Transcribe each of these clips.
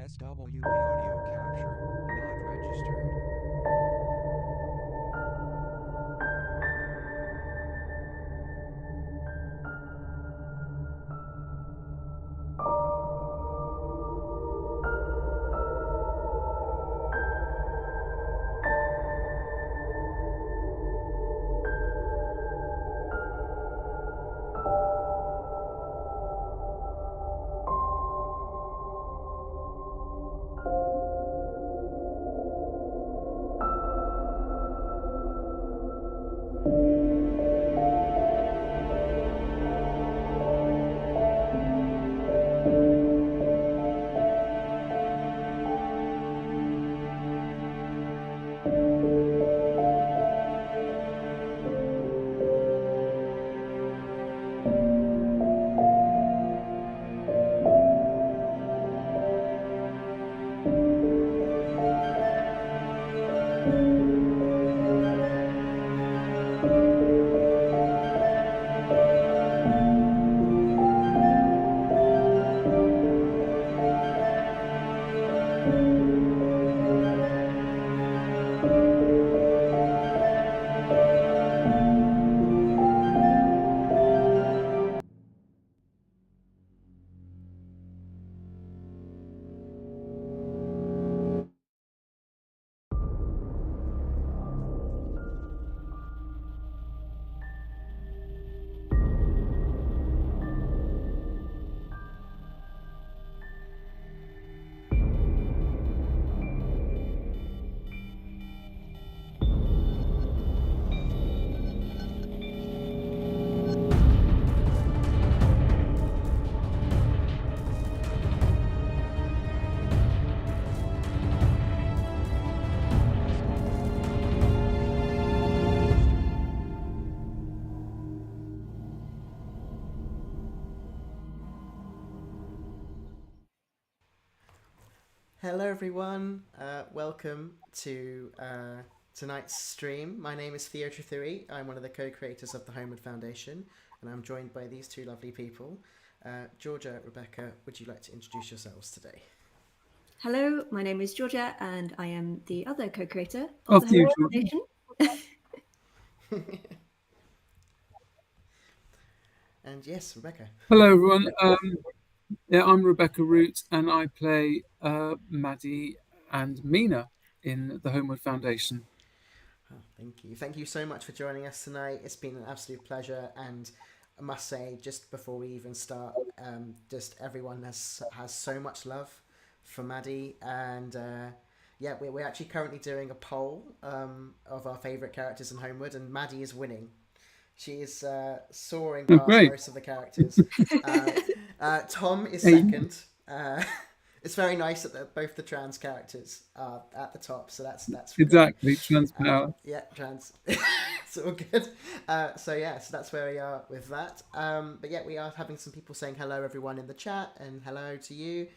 SW audio capture not registered. Hello everyone, welcome to tonight's stream. My name is THF. I'm one of the co-creators of the Holmwood Foundation, and I'm joined by these two lovely people. Georgia, Rebecca, would you like to introduce yourselves today? Hello, my name is Georgia, and I am the other co-creator of the Holmwood Foundation. And yes, Rebecca. Hello everyone. I'm Rebecca Root, and I play Maddie and Mina in the Holmwood Foundation. Oh, thank you. Thank you so much for joining us tonight. It's been an absolute pleasure, and I must say, just before we even start, just everyone has so much love for Maddie, and yeah, we're actually currently doing a poll of our favourite characters in Holmwood, and Maddie is winning. She is soaring past most of the characters. Tom is second. It's very nice that both the trans characters are at the top, so that's exactly great. Trans power. Yeah, trans. It's all good. So that's where we are with that. But yeah, we are having some people saying hello, everyone in the chat, and hello to you.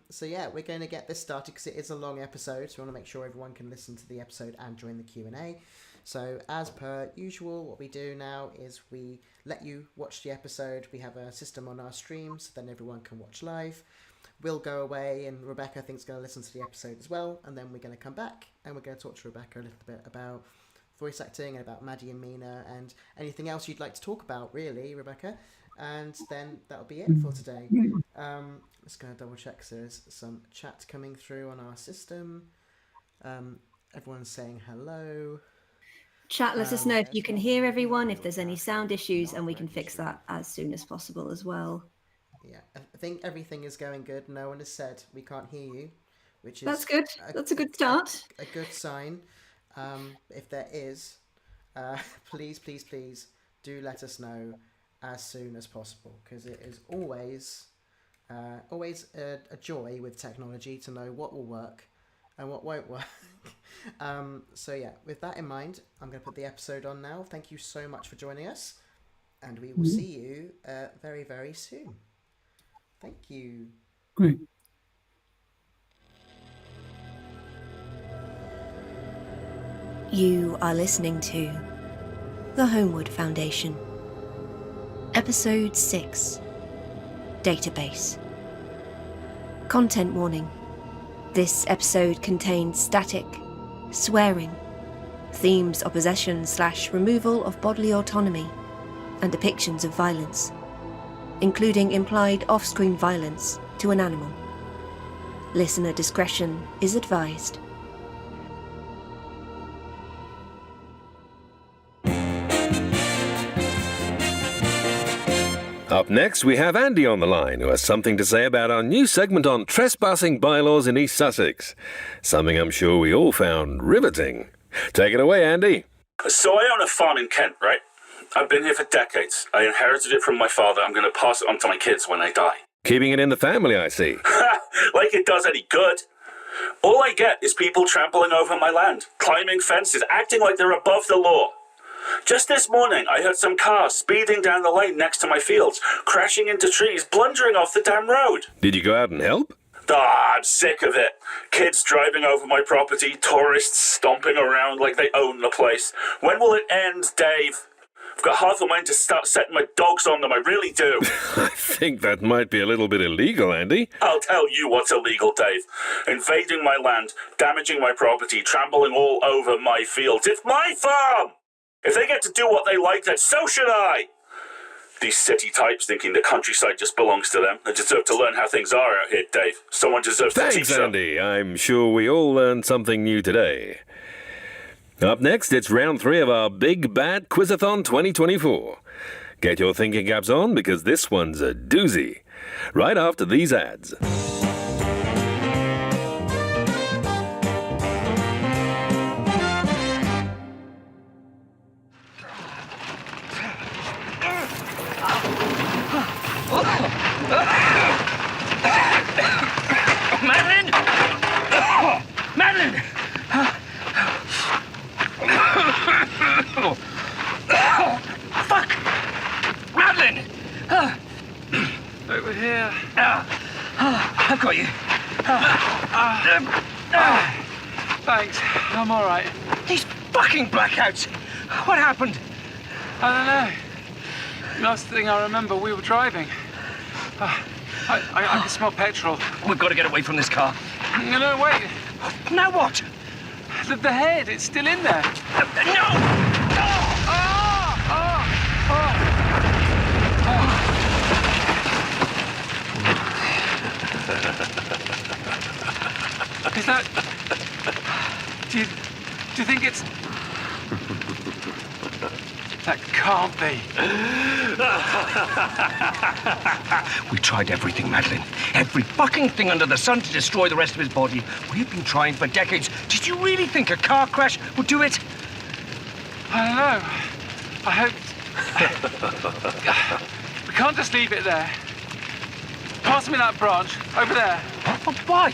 So yeah, we're going to get this started because it is a long episode, so we want to make sure everyone can listen to the episode and join the Q&A. So as per usual, what we do now is we let you watch the episode. We have a system on our stream, so then everyone can watch live. We'll go away, and Rebecca, I think, is going to listen to the episode as well, and then we're going to come back and we're going to talk to Rebecca a little bit about voice acting and about Maddie and Mina and anything else you'd like to talk about, really, Rebecca. And then that'll be it for today. Just going to double check so there's some chat coming through on our system. Everyone's saying hello. Chat, let us know if you can hear everyone, if there's any sound issues, and we can fix that as soon as possible as well. Yeah, I think everything is going good. No one has said we can't hear you, which is... That's good. That's a good start. A good sign. If there is, please do let us know as soon as possible, because it is always a joy with technology to know what will work and what won't work. So yeah, with that in mind, I'm going to put the episode on now. Thank you so much for joining us, and we will see you very, very soon. Thank you. Great. You are listening to the Holmwood Foundation, Episode 6, Database. Content warning. This episode contains static, swearing, themes of possession/removal of bodily autonomy, and depictions of violence, including implied off-screen violence to an animal. Listener discretion is advised. Up next, we have Andy on the line, who has something to say about our new segment on trespassing bylaws in East Sussex. Something I'm sure we all found riveting. Take it away, Andy. So I own a farm in Kent, right? I've been here for decades. I inherited it from my father. I'm going to pass it on to my kids when I die. Keeping it in the family, I see. Like it does any good. All I get is people trampling over my land, climbing fences, acting like they're above the law. Just this morning, I heard some cars speeding down the lane next to my fields, crashing into trees, blundering off the damn road. Did you go out and help? I'm sick of it. Kids driving over my property, tourists stomping around like they own the place. When will it end, Dave? I've got half a mind to start setting my dogs on them, I really do. I think that might be a little bit illegal, Andy. I'll tell you what's illegal, Dave. Invading my land, damaging my property, trampling all over my fields. It's my farm! If they get to do what they like, then so should I. These city types thinking the countryside just belongs to them. They deserve to learn how things are out here, Dave. Someone deserves to teach Thanks, them. Andy. I'm sure we all learned something new today. Up next, it's round 3 of our Big Bad Quizathon 2024. Get your thinking caps on, because this one's a doozy. Right after these ads. Madeline! Madeline! Fuck! Madeline! Over here. I've got you. Thanks. I'm all right. These fucking blackouts! What happened? I don't know. Last thing I remember, we were driving. I can smell petrol. We've got to get away from this car. No, wait. Now what? The head, it's still in there. No! Is that... Do you think it's... That can't be. We tried everything, Madeline. Every fucking thing under the sun to destroy the rest of his body. We've been trying for decades. Did you really think a car crash would do it? I don't know. I hope... We can't just leave it there. Pass me that branch, over there. Why?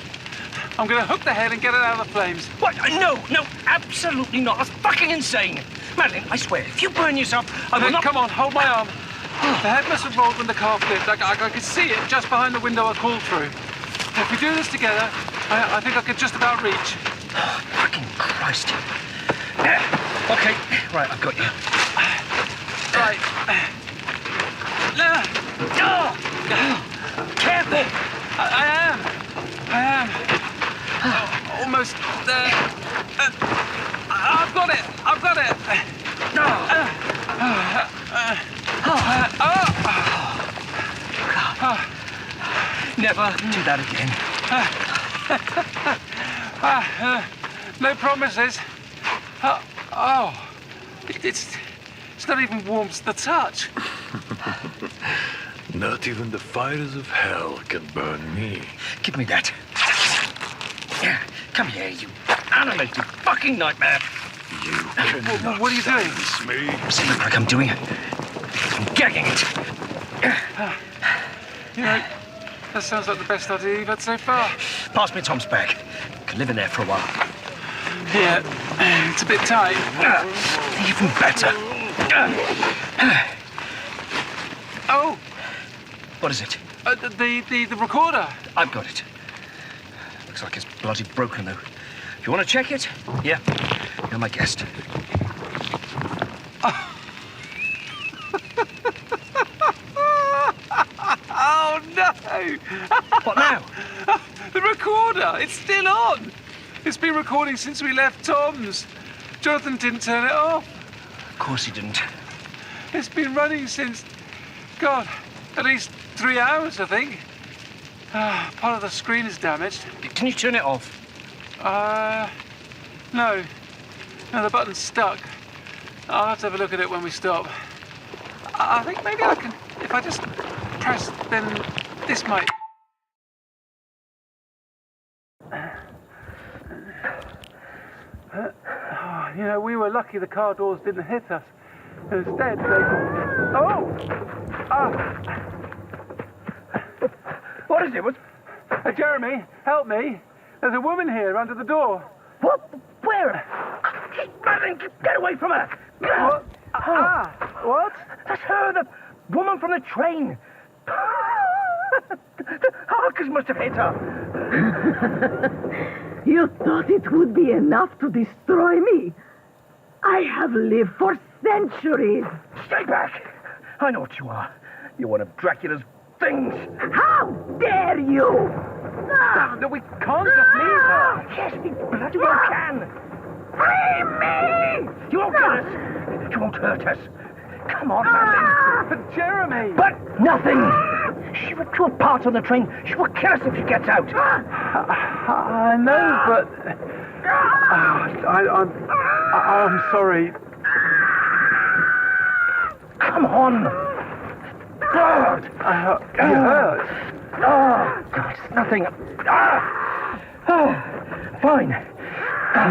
I'm going to hook the head and get it out of the flames. What? No, absolutely not. That's fucking insane. Madeline, I swear, if you burn yourself, I will not... Come on, hold my arm. The head must have rolled when the car flipped. I could see it just behind the window I crawled through. If we do this together, I think I could just about reach. Fucking Christ. Okay, right, I've got you. Right. Careful! I am. Almost there. I've got it. Never do that again. No promises. It's not even warm to the touch. Not even the fires of hell can burn me. Give me that. Come here, you animated fucking nightmare. You cannot What are you doing? silence me. See what I'm doing? I'm gagging it. You know, that sounds like the best idea you've had so far. Pass me Tom's bag. Can live in there for a while. Yeah, it's a bit tight. Even better. Oh, What is it? the recorder. I've got it. Looks like it's bloody broken, though. If you want to check it, yeah, you're my guest. Oh, no! What now? The recorder! It's still on! It's been recording since we left Tom's. Jonathan didn't turn it off. Of course he didn't. It's been running since, God, at least 3 hours, I think. Part of the screen is damaged. Can you turn it off? No. No, the button's stuck. I'll have to have a look at it when we stop. I think maybe I can, if I just press, then this might... You know, we were lucky the car doors didn't hit us. Instead, they... Oh! What is it? Jeremy, help me. There's a woman here under the door. What? Where? Madeline, get away from her! What? What? That's her, the woman from the train. The Harkers must have hit her. You thought it would be enough to destroy me? I have lived for centuries. Stay back! I know what you are. You're one of Dracula's things. How dare you? No, we can't just leave her. Yes, we bloody well can. Free me! You won't get us. You won't hurt us. Come on, Madeline. But Jeremy! But nothing. She would do a part on the train. She will kill us if she gets out. I know, but... I'm sorry. Come on. God. You hurt? Oh, God, it's nothing. Fine.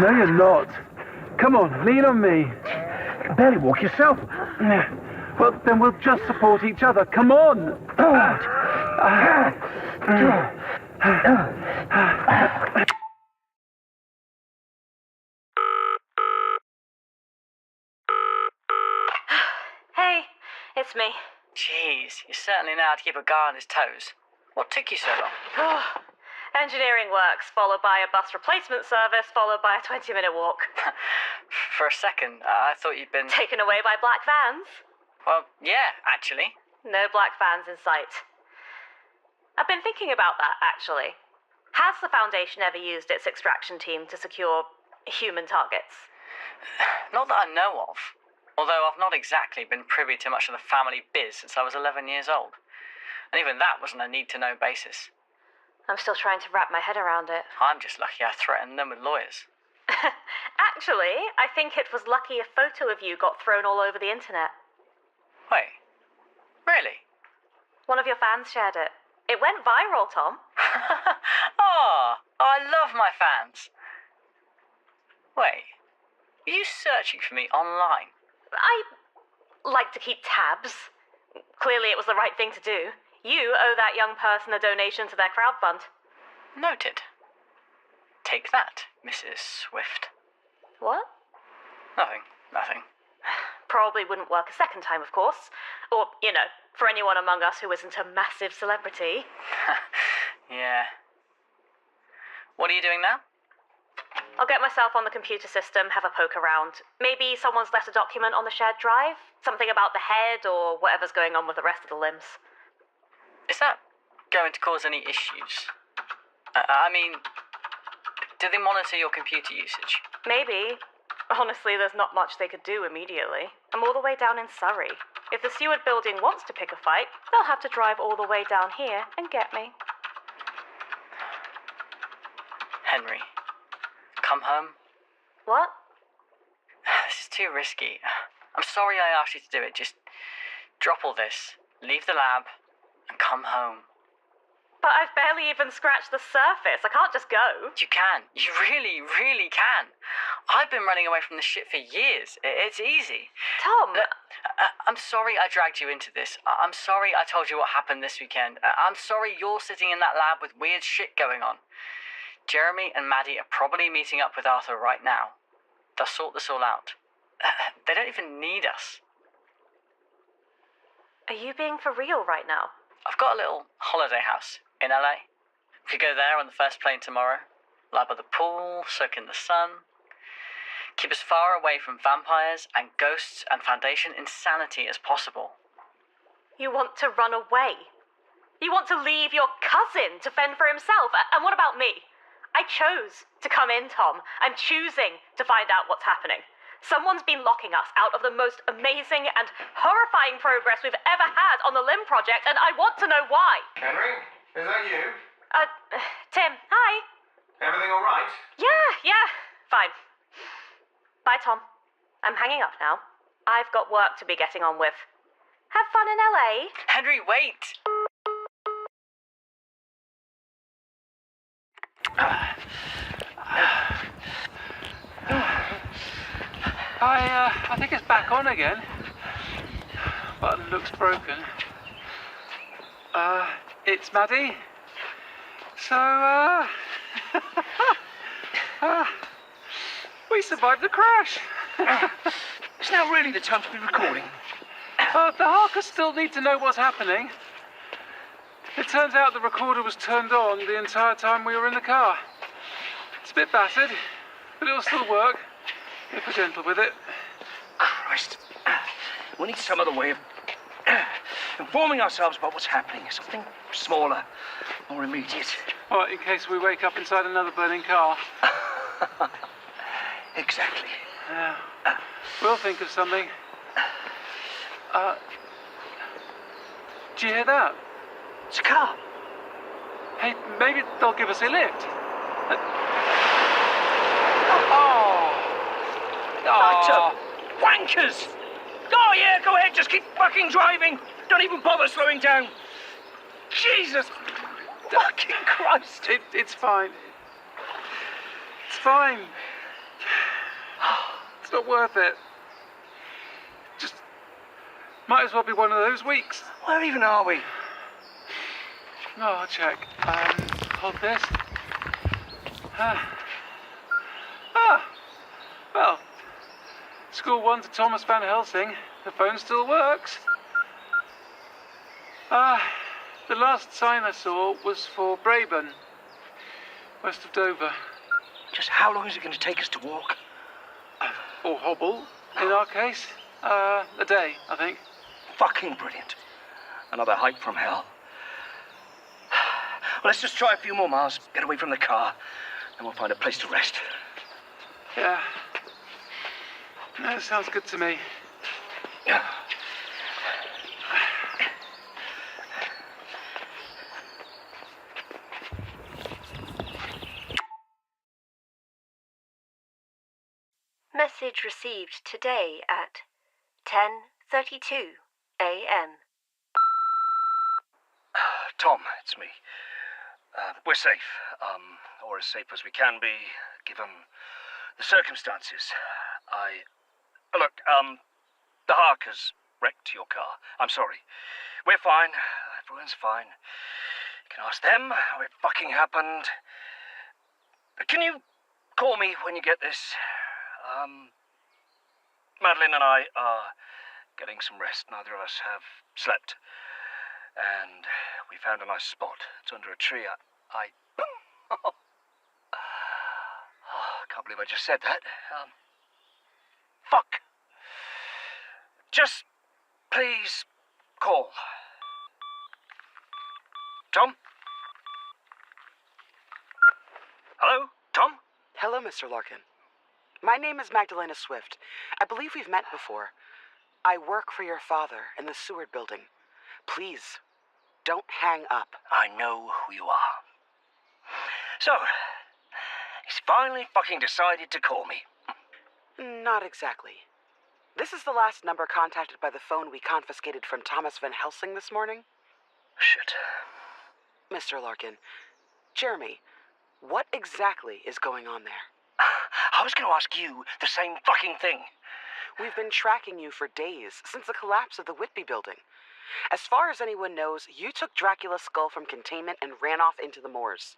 No, you're not. Come on, lean on me. You can barely walk yourself. Well, then we'll just support each other. Come on. Hey, it's me. Jeez, you certainly know how to keep a guy on his toes. What took you so long? Engineering works, followed by a bus replacement service, followed by a 20-minute walk. For a second, I thought you'd been... Taken away by black vans? Well, yeah, actually. No black vans in sight. I've been thinking about that, actually. Has the Foundation ever used its extraction team to secure human targets? Not that I know of. Although I've not exactly been privy to much of the family biz since I was 11 years old. And even that wasn't a need-to-know basis. I'm still trying to wrap my head around it. I'm just lucky I threatened them with lawyers. Actually, I think it was lucky a photo of you got thrown all over the internet. Wait, really? One of your fans shared it. It went viral, Tom. Oh, I love my fans. Wait, are you searching for me online? I like to keep tabs. Clearly it was the right thing to do. You owe that young person a donation to their crowdfund. Noted. Take that, Mrs. Swift. What? Nothing. Probably wouldn't work a second time, of course. Or, you know, for anyone among us who isn't a massive celebrity. Yeah. What are you doing now? I'll get myself on the computer system, have a poke around. Maybe someone's left a document on the shared drive? Something about the head or whatever's going on with the rest of the limbs. Is that going to cause any issues? I mean, do they monitor your computer usage? Maybe. Honestly, there's not much they could do immediately. I'm all the way down in Surrey. If the Seward building wants to pick a fight, they'll have to drive all the way down here and get me. Henry, come home. What? This is too risky. I'm sorry I asked you to do it. Just drop all this, leave the lab, and come home. But I've barely even scratched the surface. I can't just go. You can. You really, really can. I've been running away from this shit for years. It's easy. Tom! I'm sorry I dragged you into this. I'm sorry I told you what happened this weekend. I'm sorry you're sitting in that lab with weird shit going on. Jeremy and Maddie are probably meeting up with Arthur right now. They'll sort this all out. They don't even need us. Are you being for real right now? I've got a little holiday house in LA. We could go there on the first plane tomorrow. Lie by the pool, soak in the sun. Keep as far away from vampires and ghosts and Foundation insanity as possible. You want to run away? You want to leave your cousin to fend for himself? And what about me? I chose to come in, Tom. I'm choosing to find out what's happening. Someone's been locking us out of the most amazing and horrifying progress we've ever had on the Limb Project, and I want to know why. Henry, is that you? Tim, hi. Everything all right? Yeah, fine. Bye, Tom. I'm hanging up now. I've got work to be getting on with. Have fun in LA. Henry, wait! I think it's back on again. Button looks broken. It's Maddie. So, we survived the crash. It's now really the time to be recording. The Harkers still need to know what's happening. It turns out the recorder was turned on the entire time we were in the car. It's a bit battered, but it'll still work, if we're gentle with it. Christ. We need some other way of informing ourselves about what's happening. Something smaller, more immediate. What, in case we wake up inside another burning car? Exactly. Yeah. We'll think of something. Do you hear that? It's a car. Hey, maybe they'll give us a lift. Utter wankers! Oh yeah, go ahead, just keep fucking driving. Don't even bother slowing down. Jesus fucking Christ. It's fine. It's fine. It's not worth it. Just might as well be one of those weeks. Where even are we? No, I'll check. Hold this. Well, school 1 to Thomas Van Helsing. The phone still works. The last sign I saw was for Braeburn, west of Dover. Just how long is it going to take us to walk? Or hobble, in our case. A day, I think. Fucking brilliant. Another hike from hell. Well, let's just try a few more miles, get away from the car, and we'll find a place to rest. Yeah. That sounds good to me. Message received today at 10:32 a.m. Tom, it's me. We're safe, or as safe as we can be, given the circumstances. Look, the Harkers wrecked your car. I'm sorry. We're fine. Everyone's fine. You can ask them how it fucking happened. Can you call me when you get this? Madeline and I are getting some rest. Neither of us have slept. And we found a nice spot. It's under a tree. I can't believe I just said that. Fuck. Just please call. Tom? Hello? Tom? Hello, Mr. Larkin. My name is Magdalena Swift. I believe we've met before. I work for your father in the Seward building. Please, don't hang up. I know who you are. So, he's finally fucking decided to call me. Not exactly. This is the last number contacted by the phone we confiscated from Thomas Van Helsing this morning. Shit. Mr. Larkin, Jeremy, what exactly is going on there? I was going to ask you the same fucking thing. We've been tracking you for days, since the collapse of the Whitby building. As far as anyone knows, you took Dracula's skull from containment and ran off into the moors.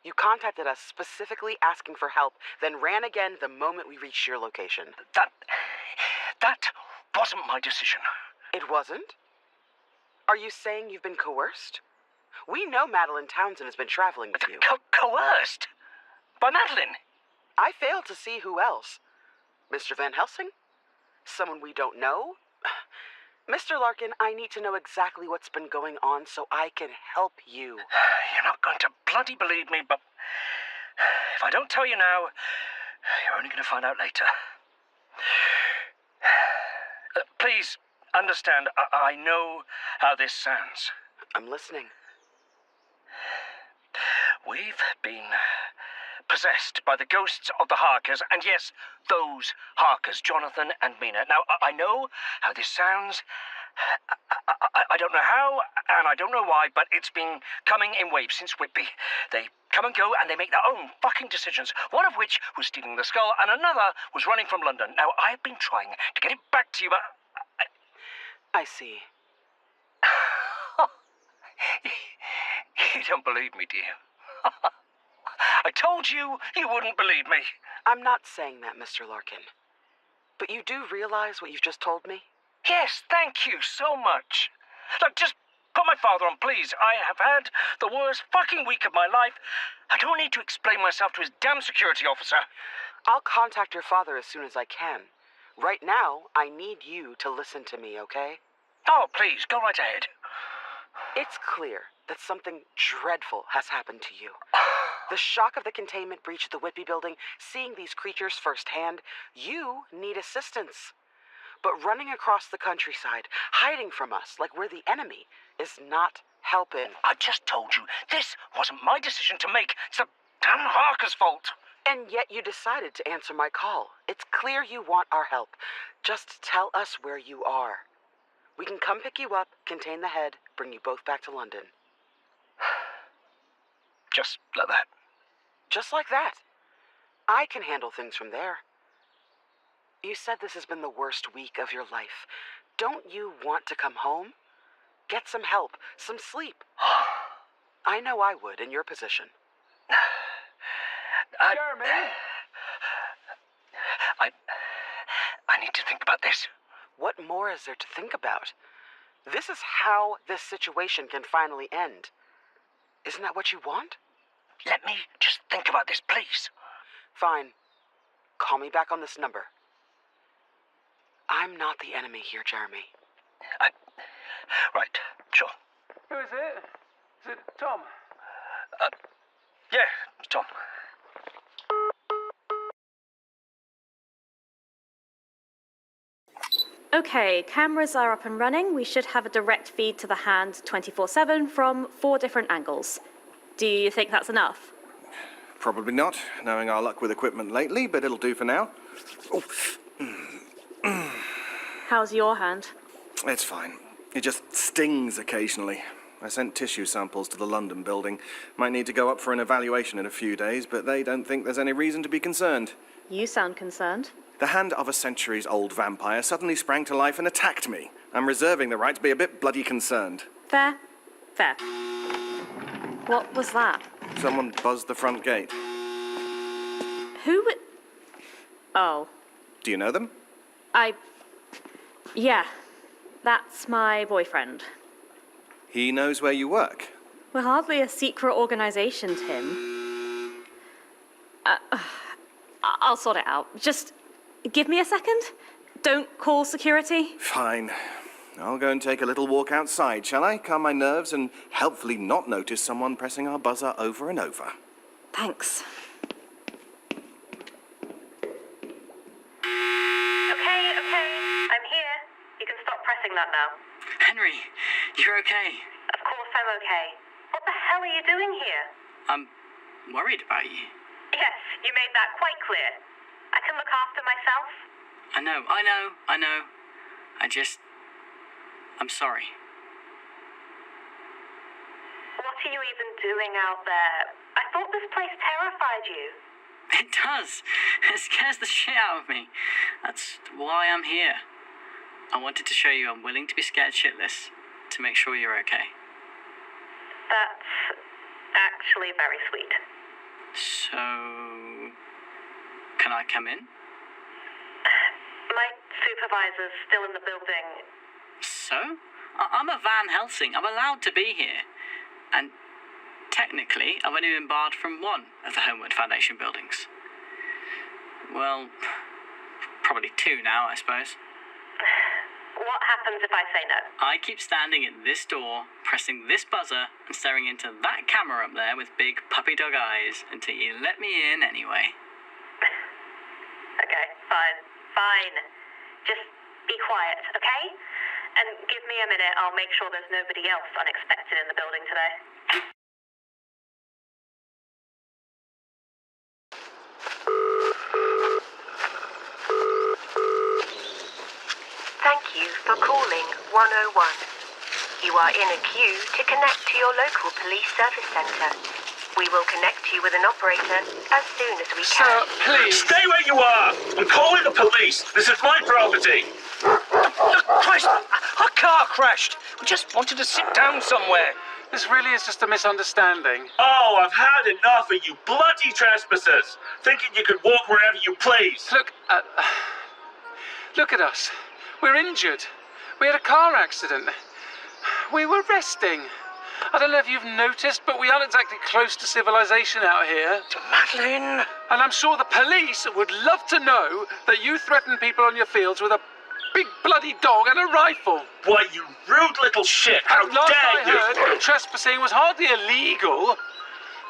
You contacted us specifically asking for help, then ran again the moment we reached your location. That wasn't my decision. It wasn't? Are you saying you've been coerced? We know Madeline Townsend has been traveling with you. Coerced? By Madeline? I fail to see who else. Mr. Van Helsing? Someone we don't know? Mr. Larkin, I need to know exactly what's been going on so I can help you. You're not going to bloody believe me, but if I don't tell you now, you're only going to find out later. Please understand, I know how this sounds. I'm listening. We've been possessed by the ghosts of the Harkers, and yes, those Harkers, Jonathan and Mina. Now, I know how this sounds. I don't know how, and I don't know why, but it's been coming in waves since Whitby. They come and go, and they make their own fucking decisions, one of which was stealing the skull, and another was running from London. Now, I've been trying to get it back to you, but... I see. You don't believe me, do you? I told you you wouldn't believe me. I'm not saying that, Mr. Larkin. But you do realize what you've just told me? Yes, thank you so much. Look, just put my father on, please. I have had the worst fucking week of my life. I don't need to explain myself to his damn security officer. I'll contact your father as soon as I can. Right now, I need you to listen to me, okay? Oh, please, go right ahead. It's clear that something dreadful has happened to you. The shock of the containment breach at the Whitby building, seeing these creatures firsthand, you need assistance. But running across the countryside, hiding from us like we're the enemy, is not helping. I just told you, this wasn't my decision to make. It's the damn Harker's fault. And yet you decided to answer my call. It's clear you want our help. Just tell us where you are. We can come pick you up, contain the head, bring you both back to London. Just like that. Just like that. I can handle things from there. You said this has been the worst week of your life. Don't you want to come home? Get some help, some sleep. I know I would in your position. Jeremy? I need to think about this. What more is there to think about? This is how this situation can finally end. Isn't that what you want? Let me just think about this, please. Fine. Call me back on this number. I'm not the enemy here, Jeremy. Right, sure. Who is it? Is it Tom? Yeah, it's Tom. Okay, cameras are up and running. We should have a direct feed to the hand 24/7 from 4 different angles. Do you think that's enough? Probably not, knowing our luck with equipment lately, but it'll do for now. How's your hand? It's fine. It just stings occasionally. I sent tissue samples to the London building. Might need to go up for an evaluation in a few days, but they don't think there's any reason to be concerned. You sound concerned. The hand of a centuries-old vampire suddenly sprang to life and attacked me. I'm reserving the right to be a bit bloody concerned. Fair. Fair. What was that? Someone buzzed the front gate. Who? Oh. Do you know them? Yeah. That's my boyfriend. He knows where you work. We're hardly a secret organization, Tim. I'll sort it out. Just give me a second. Don't call security. Fine. I'll go and take a little walk outside, shall I? Calm my nerves and helpfully not notice someone pressing our buzzer over and over. Thanks. Okay. I'm here. You can stop pressing that now. Henry, you're okay. Of course I'm okay. What the hell are you doing here? I'm worried about you. Yes, you made that quite clear. I can look after myself. I know. I'm sorry. What are you even doing out there? I thought this place terrified you. It does. It scares the shit out of me. That's why I'm here. I wanted to show you I'm willing to be scared shitless to make sure you're okay. That's actually very sweet. So, can I come in? My supervisor's still in the building. So? I'm a Van Helsing. I'm allowed to be here. And technically, I've only been barred from one of the Holmwood Foundation buildings. Well, probably 2 now, I suppose. What happens if I say no? I keep standing at this door, pressing this buzzer, and staring into that camera up there with big puppy dog eyes until you let me in anyway. Okay, fine. Just be quiet, okay? And give me a minute, I'll make sure there's nobody else unexpected in the building today. Thank you for calling 101. You are in a queue to connect to your local police service centre. We will connect you with an operator as soon as we can. Sir, please. Stay where you are. I'm calling the police. This is my property. Look, Christ, our car crashed. We just wanted to sit down somewhere. This really is just a misunderstanding. Oh, I've had enough of you bloody trespassers. Thinking you could walk wherever you please. Look at us. We're injured. We had a car accident. We were resting. I don't know if you've noticed, but we aren't exactly close to civilization out here. Madeline! And I'm sure the police would love to know that you threaten people on your fields with a big bloody dog and a rifle. Why, you rude little shit! How Last dare you! I heard, trespassing was hardly illegal.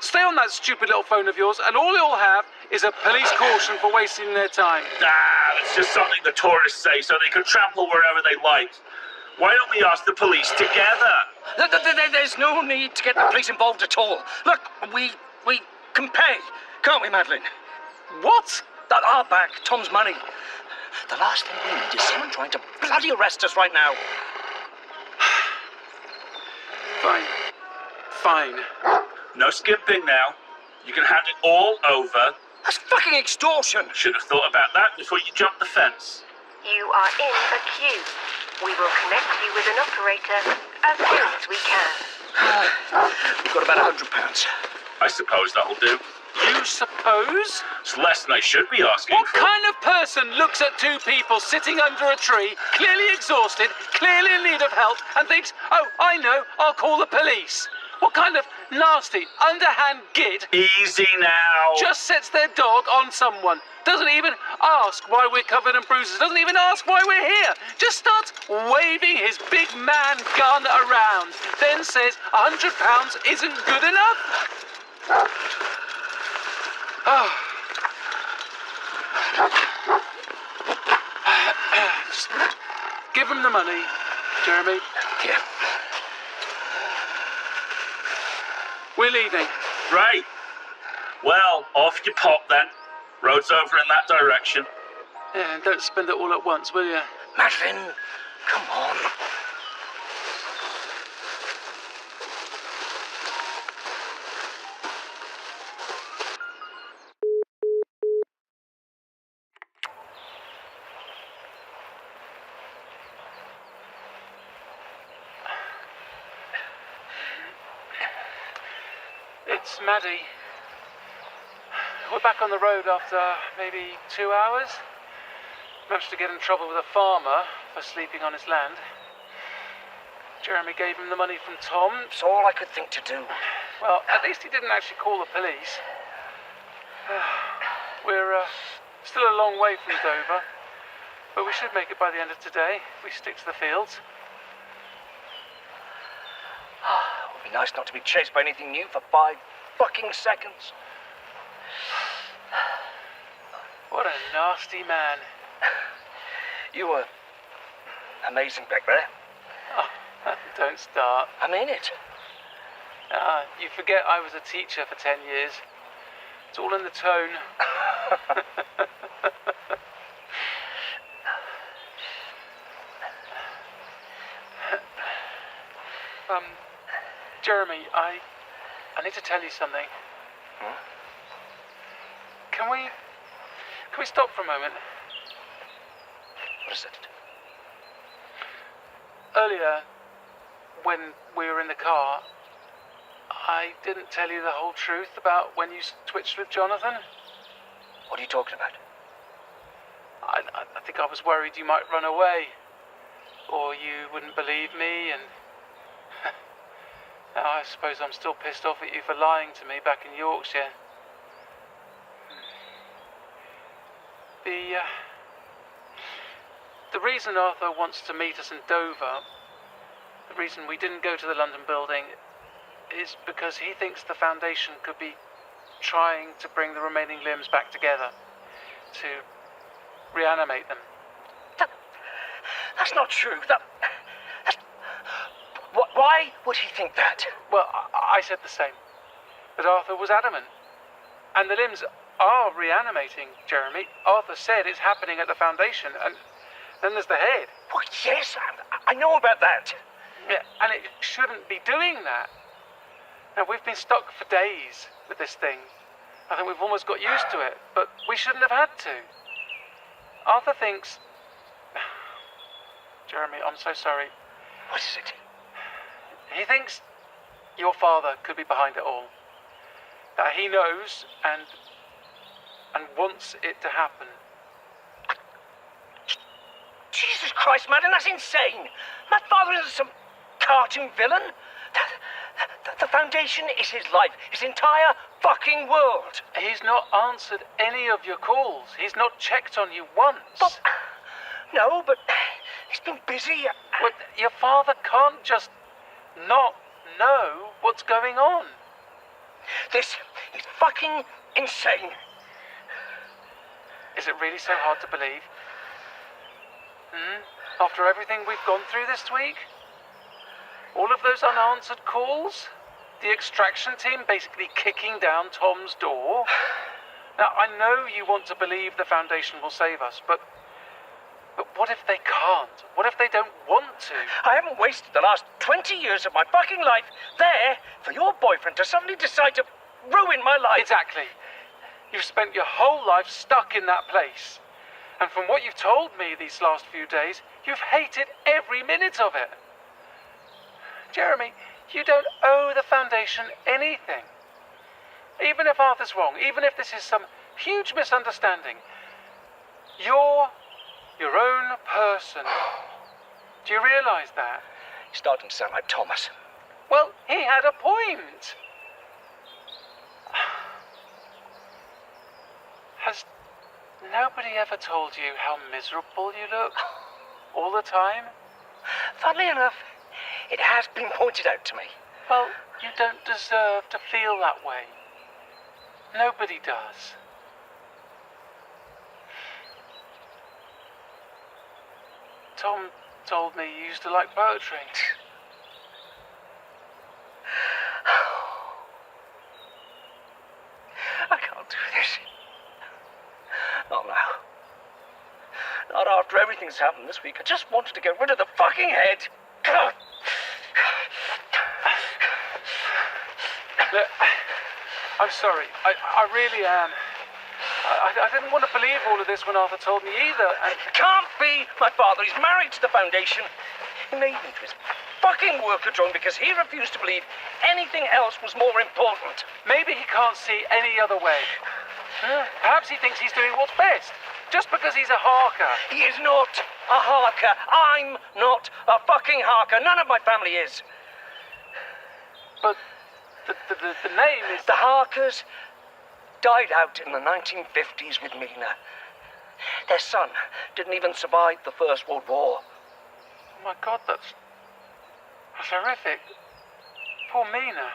Stay on that stupid little phone of yours, and all it'll have is a police caution for wasting their time. It's just something the tourists say so they can trample wherever they like. Why don't we ask the police together? There's no need to get the police involved at all. Look, we can pay, can't we, Madeline? What? Our back, Tom's money. The last thing we need is someone trying to bloody arrest us right now. Fine. No skimping now. You can hand it all over. That's fucking extortion. Should have thought about that before you jumped the fence. You are in a queue. We will connect you with an operator as soon as we can. We've got about £100. I suppose that'll do. You suppose? It's less than I should be asking What for. kind of person looks at two people sitting under a tree, clearly exhausted, clearly in need of help, and thinks, oh, I know, I'll call the police? What kind of nasty, underhand git Easy now. just sets their dog on someone? Doesn't even ask why we're covered in bruises. Doesn't even ask why we're here. Just starts waving his big man gun around. Then says £100 isn't good enough. Just give him the money, Jeremy. Here. We're leaving. Right. Well, off you pop then. Road's over in that direction. Yeah, and don't spend it all at once, will you? Madeline, come on. It's Maddie. We're back on the road after maybe 2 hours. Managed to get in trouble with a farmer for sleeping on his land. Jeremy gave him the money from Tom. It's all I could think to do. Well, at least he didn't actually call the police. We're still a long way from Dover, but we should make it by the end of today if we stick to the fields. It would be nice not to be chased by anything new for 5 fucking seconds. What a nasty man. You were amazing back there. Oh, don't start. I mean it. You forget I was a teacher for 10 years. It's all in the tone. Jeremy, I need to tell you something. Can we stop for a moment? What is it? Earlier, when we were in the car, I didn't tell you the whole truth about when you switched with Jonathan. What are you talking about? I think I was worried you might run away, or you wouldn't believe me, and now I suppose I'm still pissed off at you for lying to me back in Yorkshire. The reason Arthur wants to meet us in Dover, the reason we didn't go to the London building, is because he thinks the Foundation could be trying to bring the remaining limbs back together, to reanimate them. That's not true. Why would he think that? Well, I said the same. But Arthur was adamant. And the limbs are reanimating, Jeremy. Arthur said it's happening at the Foundation, and then there's the head. Well, yes, I know about that. Yeah, and it shouldn't be doing that. Now, we've been stuck for days with this thing. I think we've almost got used to it, but we shouldn't have had to. Arthur thinks... Jeremy, I'm so sorry. What is it? He thinks your father could be behind it all. That he knows and wants it to happen. Jesus Christ, Maddie, that's insane. My father isn't some cartoon villain. The Foundation is his life, his entire fucking world. He's not answered any of your calls. He's not checked on you once. No, but he's been busy. But your father can't just not know what's going on. This is fucking insane. Is it really so hard to believe? After everything we've gone through this week? All of those unanswered calls? The extraction team basically kicking down Tom's door? Now, I know you want to believe the Foundation will save us, but what if they can't? What if they don't want to? I haven't wasted the last 20 years of my fucking life there for your boyfriend to suddenly decide to ruin my life. Exactly. You've spent your whole life stuck in that place. And from what you've told me these last few days, you've hated every minute of it. Jeremy, you don't owe the Foundation anything. Even if Arthur's wrong, even if this is some huge misunderstanding, you're your own person. Do you realise that? You're starting to sound like Thomas. Well, he had a point. Has nobody ever told you how miserable you look? All the time? Funnily enough, it has been pointed out to me. Well, you don't deserve to feel that way. Nobody does. Tom told me you used to like poetry. I can't do this. Not now. Not after everything's happened this week. I just wanted to get rid of the fucking head. Look, I'm sorry. I really am. I didn't want to believe all of this when Arthur told me either. It can't be my father. He's married to the Foundation. He made me to his fucking worker drone because he refused to believe anything else was more important. Maybe he can't see any other way. Perhaps he thinks he's doing what's best, just because he's a harker. He is not a harker. I'm not a fucking harker. None of my family is. But the name is... The Harkers died out in the 1950s with Mina. Their son didn't even survive the First World War. Oh my God, that's horrific. Poor Mina.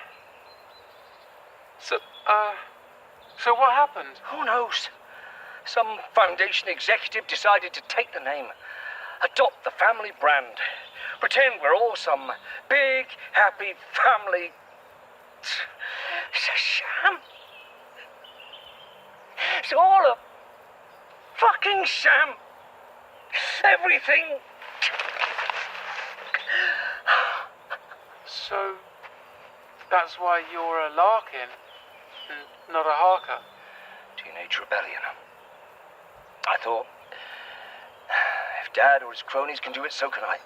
So what happened? Who knows? Some Foundation executive decided to take the name, adopt the family brand, pretend we're all some big, happy family. It's a sham. It's all a fucking sham. Everything. So, that's why you're a Larkin, and not a Harker? Teenage rebellion. I thought, if Dad or his cronies can do it, so can I.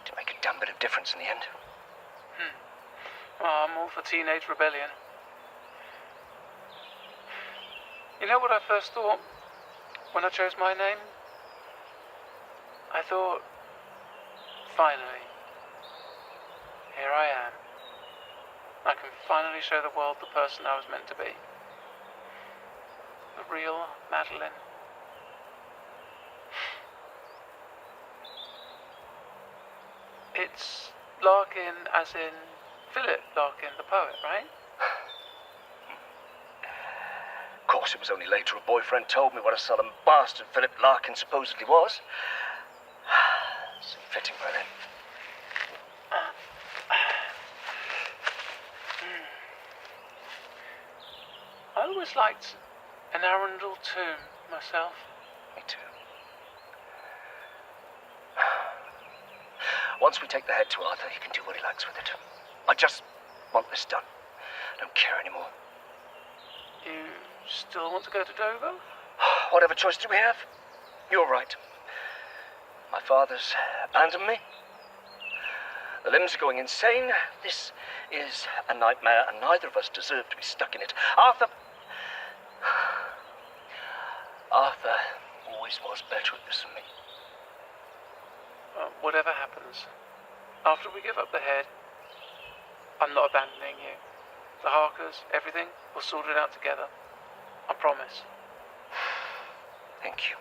To make a damn bit of difference in the end. Well, I'm all for teenage rebellion. You know what I first thought when I chose my name? I thought, finally, here I am. I can finally show the world the person I was meant to be. The real Madeline. It's Larkin as in Philip Larkin, the poet, right? Of course, it was only later a boyfriend told me what a sullen bastard Philip Larkin supposedly was. So fitting, really. I always liked an Arundel tomb myself. Me too. Once we take the head to Arthur, he can do what he likes with it. I just want this done. I don't care anymore. You still want to go to Dover? Whatever choice do we have? You're right. My father's abandoned me. The limbs are going insane. This is a nightmare, and neither of us deserve to be stuck in it. Arthur always was better at this than me. Whatever happens, after we give up the head, I'm not abandoning you. The Harkers, everything, we'll sort it out together. I promise. Thank you.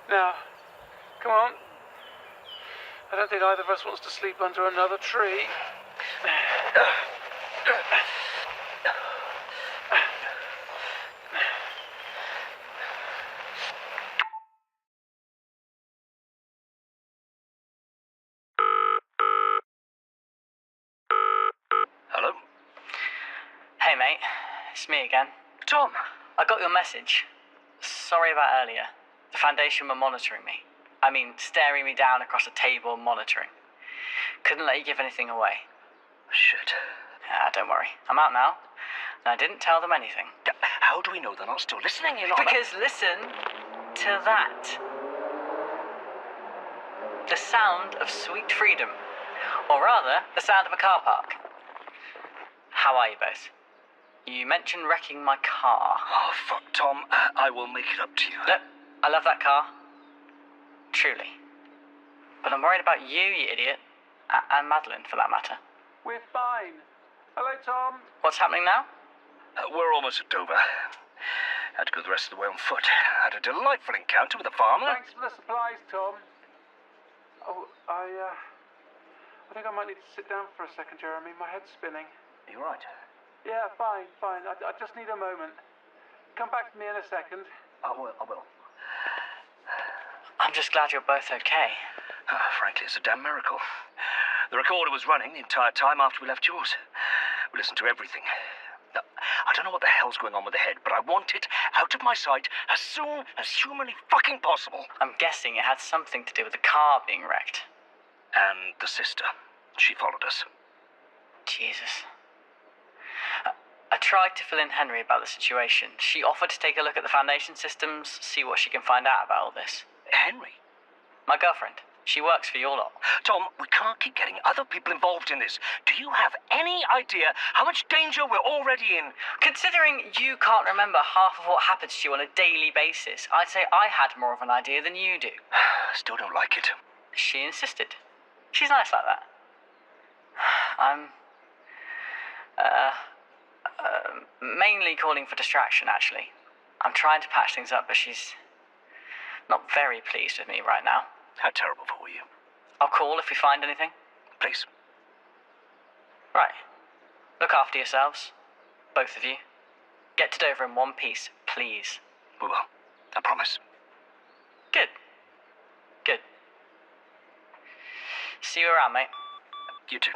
Now, come on. I don't think either of us wants to sleep under another tree. Hello? Hey, mate. It's me again. Tom! I got your message. Sorry about earlier. The Foundation were monitoring me. I mean, staring me down across a table and monitoring. Couldn't let you give anything away. Shit. Don't worry. I'm out now. And I didn't tell them anything. How do we know they're not still listening? You're not... Because listen to that. The sound of sweet freedom. Or rather, the sound of a car park. How are you both? You mentioned wrecking my car. Oh, fuck, Tom. I will make it up to you. Look, I love that car. Truly. But I'm worried about you idiot. And Madeline, for that matter. We're fine. Hello, Tom. What's happening now? We're almost at Dover. Had to go the rest of the way on foot. Had a delightful encounter with a farmer. Thanks for the supplies, Tom. Oh, I think I might need to sit down for a second, Jeremy. My head's spinning. Are you right? Yeah, fine. I just need a moment. Come back to me in a second. I will. I'm just glad you're both okay. Frankly, it's a damn miracle. The recorder was running the entire time after we left yours. We listened to everything. I don't know what the hell's going on with the head, but I want it out of my sight as soon as humanly fucking possible. I'm guessing it had something to do with the car being wrecked. And the sister. She followed us. Jesus. I tried to fill in Henry about the situation. She offered to take a look at the Foundation systems, see what she can find out about all this. Henry? My girlfriend. She works for your lot. Tom, we can't keep getting other people involved in this. Do you have any idea how much danger we're already in? Considering you can't remember half of what happens to you on a daily basis, I'd say I had more of an idea than you do. Still don't like it. She insisted. She's nice like that. I'm... mainly calling for distraction, actually. I'm trying to patch things up, but she's not very pleased with me right now. How terrible for you. I'll call if we find anything. Please. Right. Look after yourselves. Both of you. Get to Dover in one piece, please. We will. I promise. Good. Good. See you around, mate. You too.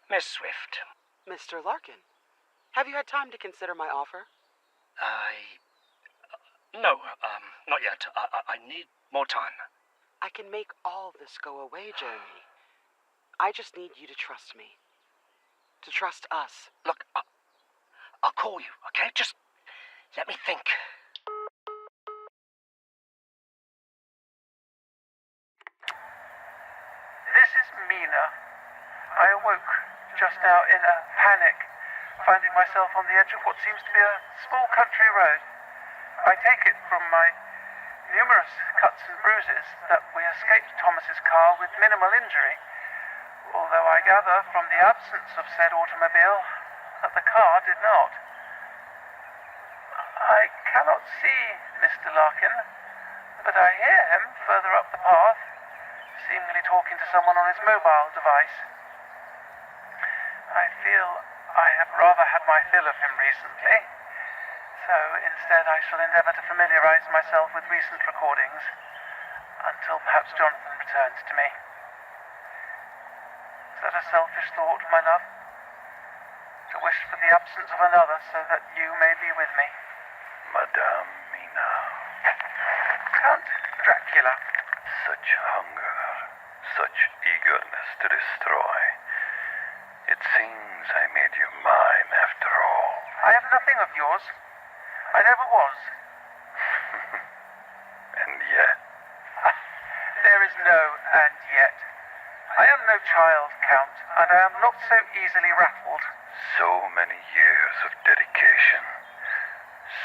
Miss Swift. Mr. Larkin, have you had time to consider my offer? No, not yet. I need more time. I can make all this go away, Jeremy. I just need you to trust me. To trust us. Look, I'll call you, okay? Just let me think. This is Mina. I awoke just now in a panic, finding myself on the edge of what seems to be a small country road. I take it from my numerous cuts and bruises that we escaped Thomas's car with minimal injury, although I gather from the absence of said automobile that the car did not. I cannot see Mr. Larkin, but I hear him further up the path, seemingly talking to someone on his mobile device. I feel I have rather had my fill of him recently, so instead I shall endeavour to familiarise myself with recent recordings until perhaps Jonathan returns to me. Is that a selfish thought, my love? To wish for the absence of another so that you may be with me? Madame Mina. Count Dracula. Such hunger, such eagerness to destroy. It seems I made you mine after all. I have nothing of yours. I never was. And yet... There is no and yet. I am no child, Count, and I am not so easily rattled. So many years of dedication.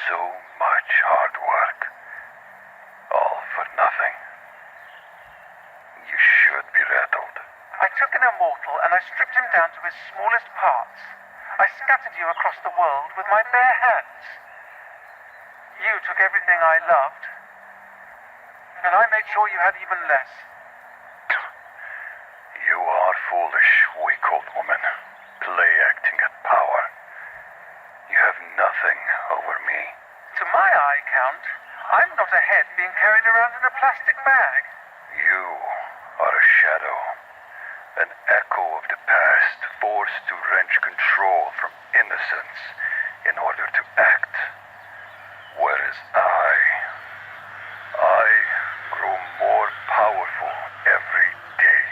So much hard work. All for nothing. You should be rattled. I took an immortal and I stripped him down to his smallest parts. I scattered you across the world with my bare hands. You took everything I loved, and I made sure you had even less. You are foolish, weak old woman. Play acting at power. You have nothing over me. To my eye, Count, I'm not a head being carried around in a plastic bag. You are a shadow. An echo of the past, forced to wrench control from innocence in order to act. Whereas I grow more powerful every day.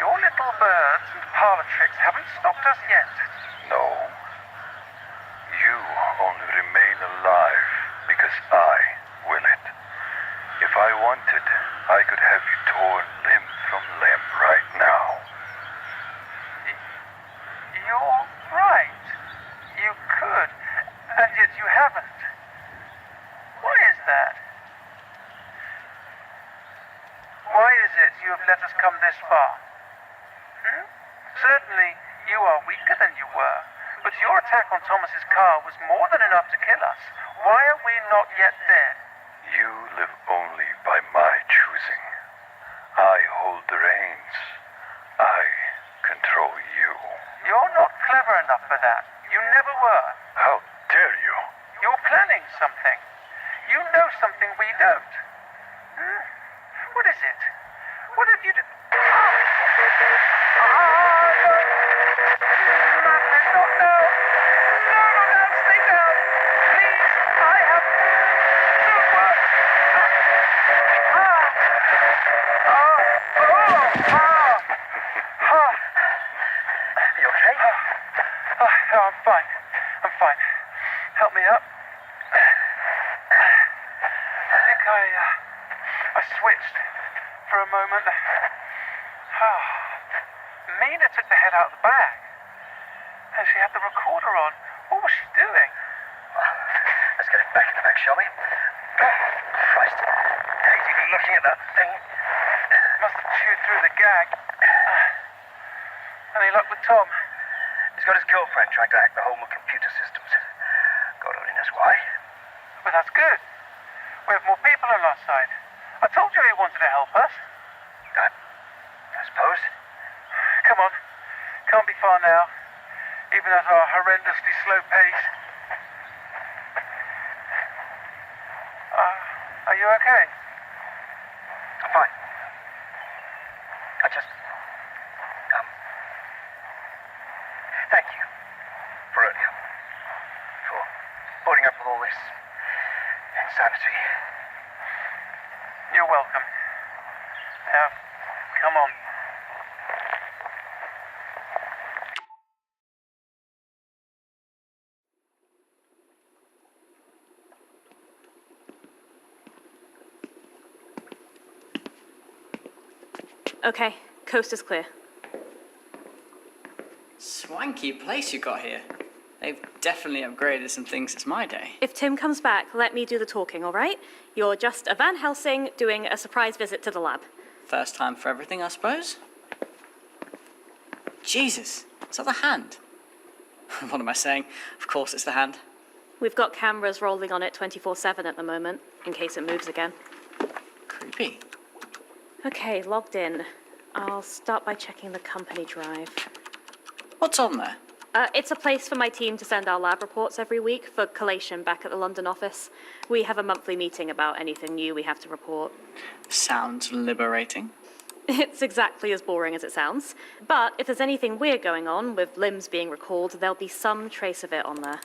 Your little birds and parlor tricks haven't stopped us yet. No. You only remain alive because I will it. If I wanted, I could have you torn limb from limb right now. You're right. You could, and yet you haven't. Why is that? Why is it you have let us come this far? Certainly, you are weaker than you were, but your attack on Thomas's car was more than enough to kill us. Why are we not yet dead? You live only by my choosing. I hold the reins. I control you. You're not clever enough for that. You never were. How dare you? You're planning something. You know something we don't. What is it? What have you done? Stay down. Please, I have to work. You okay? No, I'm fine. I'm fine. Help me up. I think I switched for a moment. Mina took the head out of the bag, and she had the recorder on. What was she doing? Let's get it back in the bag, shall we? Christ. Hey, you've been looking at that thing. Must have chewed through the gag. Any luck with Tom? He's got his girlfriend trying to hack the Holmwood computer systems. God only knows why. But that's good. We have more people on our side. I told you he wanted to help us. I suppose. Come on. Can't be far now, even at our horrendously slow pace. Are you okay? I'm fine. I just... Thank you for earlier. For putting up with all this insanity. You're welcome. Now, come on. Okay, coast is clear. Swanky place you got here. They've definitely upgraded some things since my day. If Tim comes back, let me do the talking, all right? You're just a Van Helsing doing a surprise visit to the lab. First time for everything, I suppose. Jesus, is that the hand? What am I saying? Of course it's the hand. We've got cameras rolling on it 24/7 at the moment, in case it moves again. Creepy. Okay, logged in. I'll start by checking the company drive. What's on there? It's a place for my team to send our lab reports every week for collation back at the London office. We have a monthly meeting about anything new we have to report. Sounds liberating. It's exactly as boring as it sounds. But if there's anything weird going on, with limbs being recalled, there'll be some trace of it on there.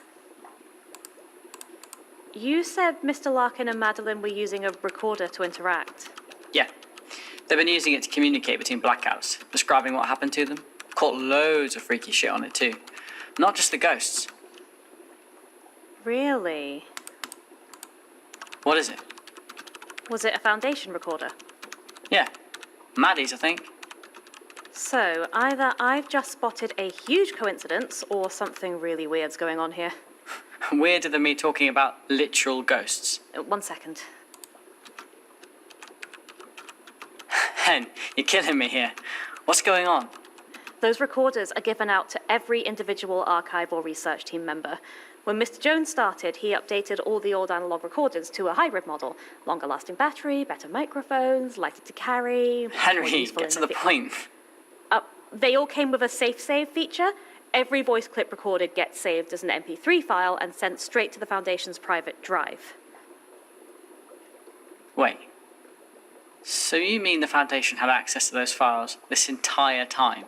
You said Mr. Larkin and Madeline were using a recorder to interact. Yeah. They've been using it to communicate between blackouts, describing what happened to them. Caught loads of freaky shit on it too. Not just the ghosts. Really? What is it? Was it a Foundation recorder? Yeah. Maddie's, I think. So, either I've just spotted a huge coincidence, or something really weird's going on here. Weirder than me talking about literal ghosts. 1 second. Hen, you're killing me here. What's going on? Those recorders are given out to every individual archive or research team member. When Mr. Jones started, he updated all the old analog recorders to a hybrid model. Longer lasting battery, better microphones, lighter to carry. Henry, get to the point. They all came with a safe save feature. Every voice clip recorded gets saved as an MP3 file and sent straight to the Foundation's private drive. Wait. So you mean the Foundation had access to those files this entire time?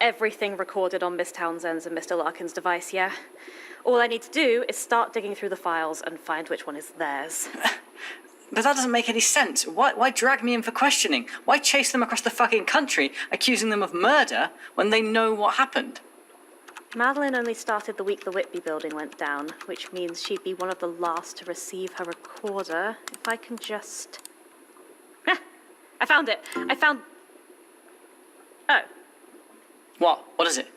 Everything recorded on Miss Townsend's and Mr. Larkin's device, yeah. All I need to do is start digging through the files and find which one is theirs. But that doesn't make any sense. Why drag me in for questioning? Why chase them across the fucking country, accusing them of murder, when they know what happened? Madeline only started the week the Whitby building went down, which means she'd be one of the last to receive her recorder. If I can just... I found it! Oh. What? What is it?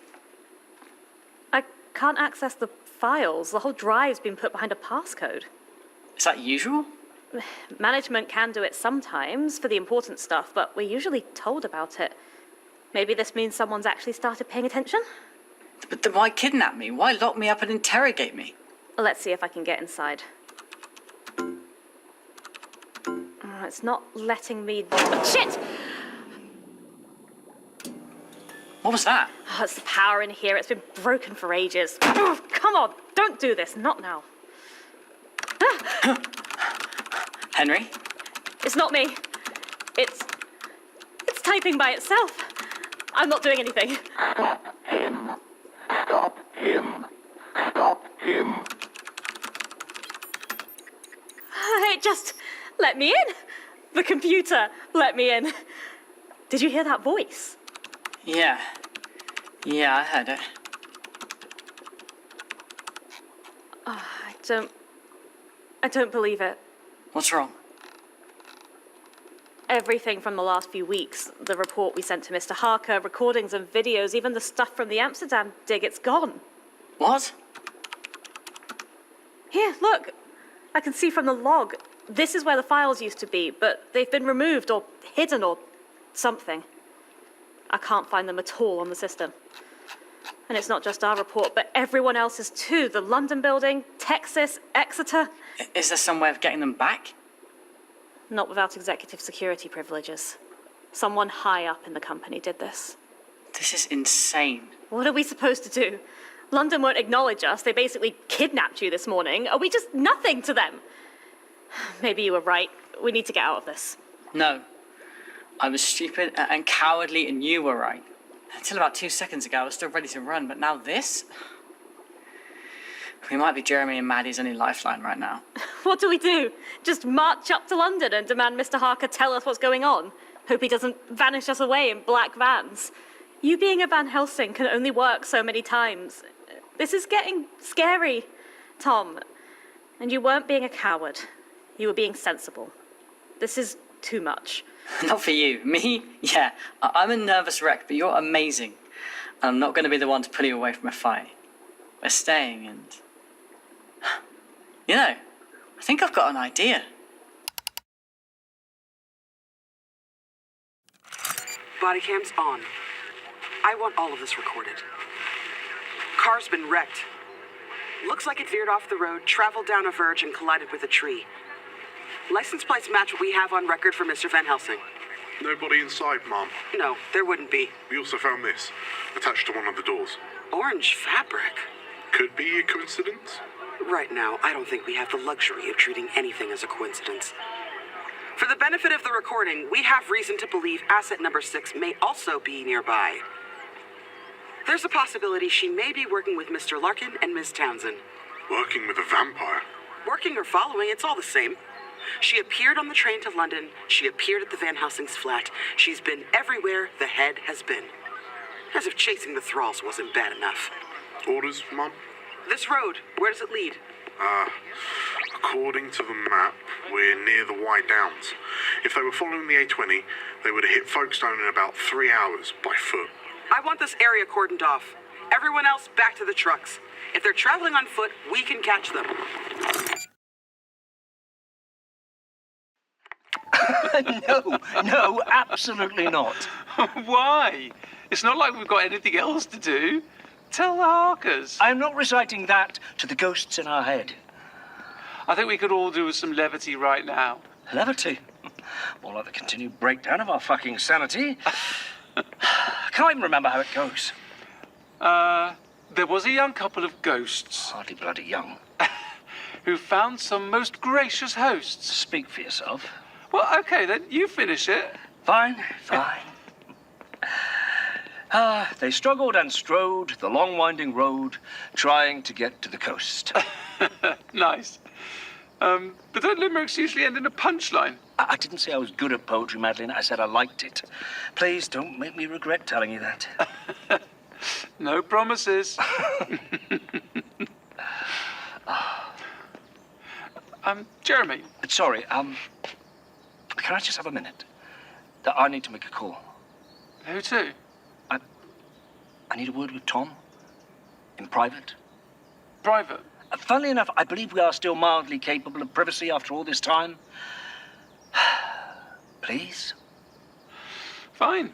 I can't access the files. The whole drive's been put behind a passcode. Is that usual? Management can do it sometimes for the important stuff, but we're usually told about it. Maybe this means someone's actually started paying attention? But then why kidnap me? Why lock me up and interrogate me? Let's see if I can get inside. It's not letting me... Shit! What was that? Oh, it's the power in here. It's been broken for ages. Oh, come on, don't do this. Not now. Henry? It's not me. It's typing by itself. I'm not doing anything. Stop him. Stop him. Stop him. It just let me in. The computer let me in. Did you hear that voice? Yeah, I heard it. Oh, I don't believe it. What's wrong? Everything from the last few weeks, the report we sent to Mr. Harker, recordings and videos, even the stuff from the Amsterdam dig, it's gone. What? Here, look. I can see from the log. This is where the files used to be, but they've been removed or hidden or something. I can't find them at all on the system. And it's not just our report, but everyone else's too. The London building, Texas, Exeter. Is there some way of getting them back? Not without executive security privileges. Someone high up in the company did this. This is insane. What are we supposed to do? London won't acknowledge us. They basically kidnapped you this morning. Are we just nothing to them? Maybe you were right. We need to get out of this. No. I was stupid and cowardly, and you were right. Until about 2 seconds ago, I was still ready to run, but now this? We might be Jeremy and Maddie's only lifeline right now. What do we do? Just march up to London and demand Mr. Harker tell us what's going on? Hope he doesn't vanish us away in black vans? You being a Van Helsing can only work so many times. This is getting scary, Tom. And you weren't being a coward. You were being sensible. This is too much. Not for you. Me? Yeah, I'm a nervous wreck, but you're amazing. And I'm not going to be the one to pull you away from a fight. We're staying and... You know, I think I've got an idea. Body cam's on. I want all of this recorded. Car's been wrecked. Looks like it veered off the road, traveled down a verge, and collided with a tree. License plates match what we have on record for Mr. Van Helsing. Nobody inside, Mum. No, there wouldn't be. We also found this, attached to one of the doors. Orange fabric. Could be a coincidence? Right now, I don't think we have the luxury of treating anything as a coincidence. For the benefit of the recording, we have reason to believe asset number 6 may also be nearby. There's a possibility she may be working with Mr. Larkin and Ms. Townsend. Working with a vampire? Working or following, it's all the same. She appeared on the train to London. She appeared at the Van Helsing's flat. She's been everywhere the head has been. As if chasing the thralls wasn't bad enough. Orders, Mum? This road, where does it lead? According to the map, we're near the White Downs. If they were following the A20, they would have hit Folkestone in about 3 hours by foot. I want this area cordoned off. Everyone else back to the trucks. If they're traveling on foot, we can catch them. No, absolutely not. Why? It's not like we've got anything else to do. Tell the Harkers. I'm not reciting that to the ghosts in our head. I think we could all do with some levity right now. Levity? More like the continued breakdown of our fucking sanity. I can't even remember how it goes. There was a young couple of ghosts. Hardly bloody young. Who found some most gracious hosts. Speak for yourself. Well, okay then, you finish it. Fine. They struggled and strode the long winding road, trying to get to the coast. Nice. But don't limericks usually end in a punchline? I didn't say I was good at poetry, Madeline. I said I liked it. Please don't make me regret telling you that. No promises. Jeremy. Sorry, can I just have a minute? I need to make a call. Who to? I need a word with Tom. In private. Private? Funnily enough, I believe we are still mildly capable of privacy after all this time. Please? Fine.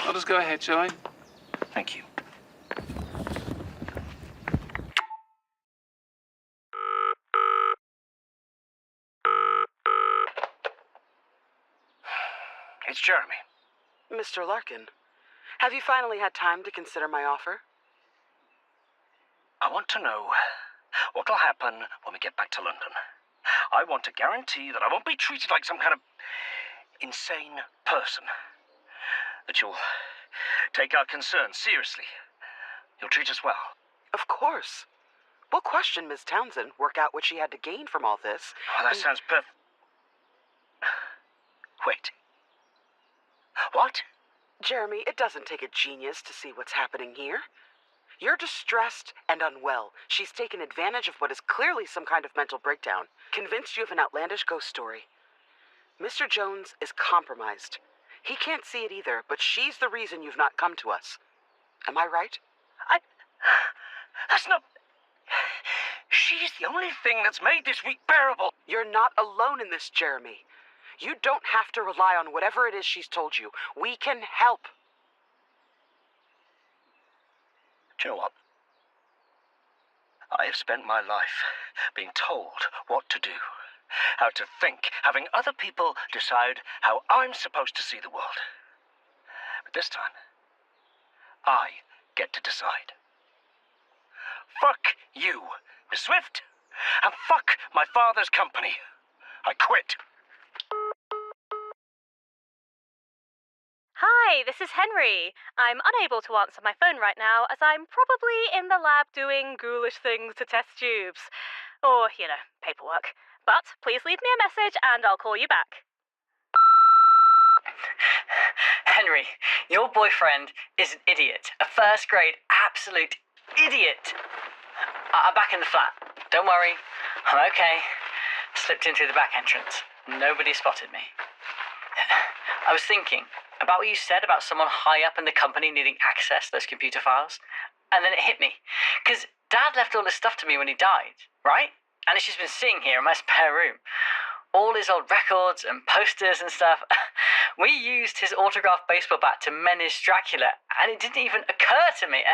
I'll just go ahead, shall I? Thank you. It's Jeremy. Mr. Larkin, have you finally had time to consider my offer? I want to know what'll happen when we get back to London. I want to guarantee that I won't be treated like some kind of insane person. That you'll take our concerns seriously. You'll treat us well. Of course. We'll question Ms. Townsend, work out what she had to gain from all this. Well, that sounds perfect. Wait. What? Jeremy, it doesn't take a genius to see what's happening here. You're distressed and unwell. She's taken advantage of what is clearly some kind of mental breakdown, convinced you of an outlandish ghost story. Mr. Jones is compromised. He can't see it either, but she's the reason you've not come to us. Am I right? That's not... She's the only thing that's made this week bearable. You're not alone in this, Jeremy. You don't have to rely on whatever it is she's told you. We can help. Do you know what? I have spent my life being told what to do, how to think, having other people decide how I'm supposed to see the world. But this time, I get to decide. Fuck you, Miss Swift, and fuck my father's company. I quit. Hi, this is Henry. I'm unable to answer my phone right now as I'm probably in the lab doing ghoulish things to test tubes. Or, paperwork. But please leave me a message and I'll call you back. Henry, your boyfriend is an idiot. A first grade absolute idiot. I'm back in the flat. Don't worry. I'm okay. Slipped in through the back entrance. Nobody spotted me. I was thinking about what you said about someone high up in the company needing access to those computer files. And then it hit me. Because Dad left all this stuff to me when he died, right? And it's just been sitting here in my spare room. All his old records and posters and stuff. We used his autographed baseball bat to menace Dracula, and it didn't even occur to me.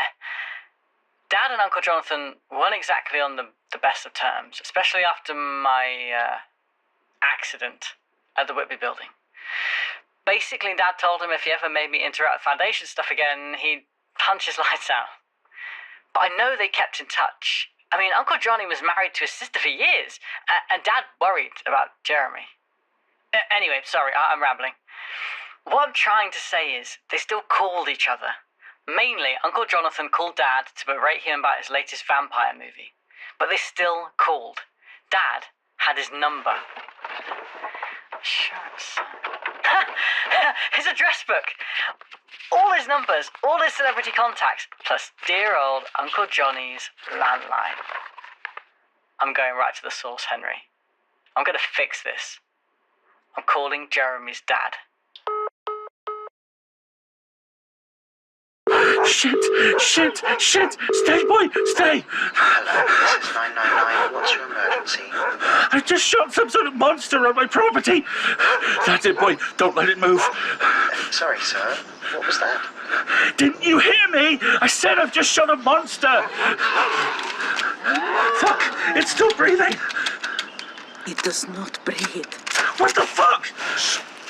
Dad and Uncle Jonathan weren't exactly on the best of terms, especially after my accident at the Whitby building. Basically, Dad told him if he ever made me interact with Foundation stuff again, he'd punch his lights out. But I know they kept in touch. I mean, Uncle Johnny was married to his sister for years, and Dad worried about Jeremy. Anyway, sorry, I'm rambling. What I'm trying to say is, they still called each other. Mainly, Uncle Jonathan called Dad to berate him about his latest vampire movie. But they still called. Dad had his number. Shucks. His address book. All his numbers, all his celebrity contacts, plus dear old Uncle Johnny's landline. I'm going right to the source, Henry. I'm going to fix this. I'm calling Jeremy's dad. Shit! Stay, boy, stay! Hello, this is 999. What's your emergency? I just shot some sort of monster on my property. That's it, boy. Don't let it move. Sorry, sir. What was that? Didn't you hear me? I said I've just shot a monster. Fuck! It's still breathing. It does not breathe. What the fuck?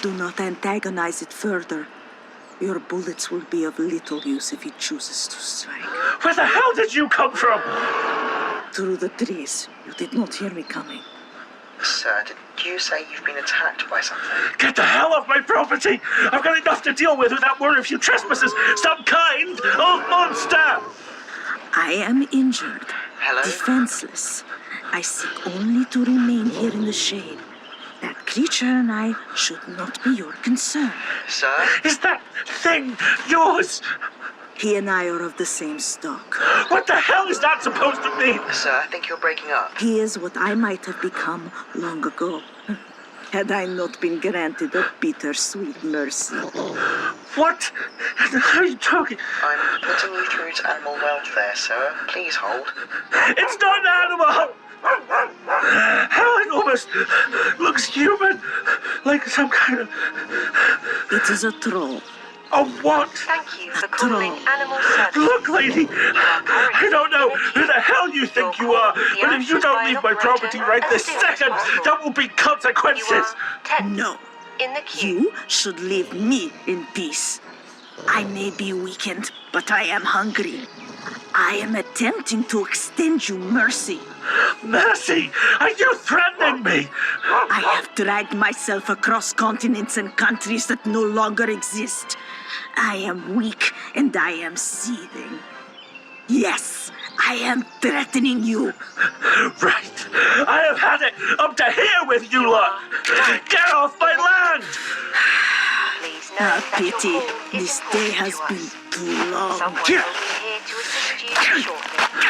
Do not antagonize it further. Your bullets will be of little use if it chooses to strike. Where the hell did you come from? Through the trees. You did not hear me coming. Sir, did you say you've been attacked by something? Get the hell off my property! I've got enough to deal with without more of you trespassers. Some kind of monster! I am injured. Hello? Defenseless. I seek only to remain here in the shade. That creature and I should not be your concern. Sir? Is that thing yours? He and I are of the same stock. What the hell is that supposed to mean? Sir, I think you're breaking up. He is what I might have become long ago, had I not been granted a bittersweet mercy. What? How are you talking? I'm putting you through to animal welfare, sir. Please hold. It's not an animal! How it almost looks human, like some kind of... It is a troll. A what? Thank you for calling Animal Service. Look, lady, I don't know who the hell you think you are, but if you don't leave my property right this second, there will be consequences. No. In the queue. You should leave me in peace. I may be weakened, but I am hungry. I am attempting to extend you mercy. Mercy? Are you threatening me? I have dragged myself across continents and countries that no longer exist. I am weak and I am seething. Yes, I am threatening you. Right. I have had it up to here with you lot. Get off my land! Please note that your Pity. call is This day important has to been us. too long. Someone will be here to assist you shortly.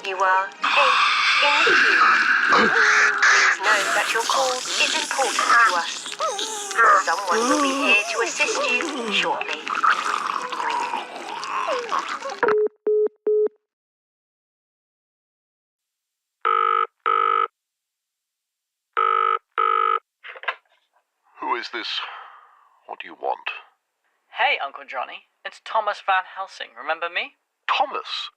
You are 8 in the queue. Please note that your call is important to us. Someone will be here to assist you shortly. Who is this? What do you want? Hey, Uncle Johnny. It's Thomas Van Helsing. Remember me? Thomas?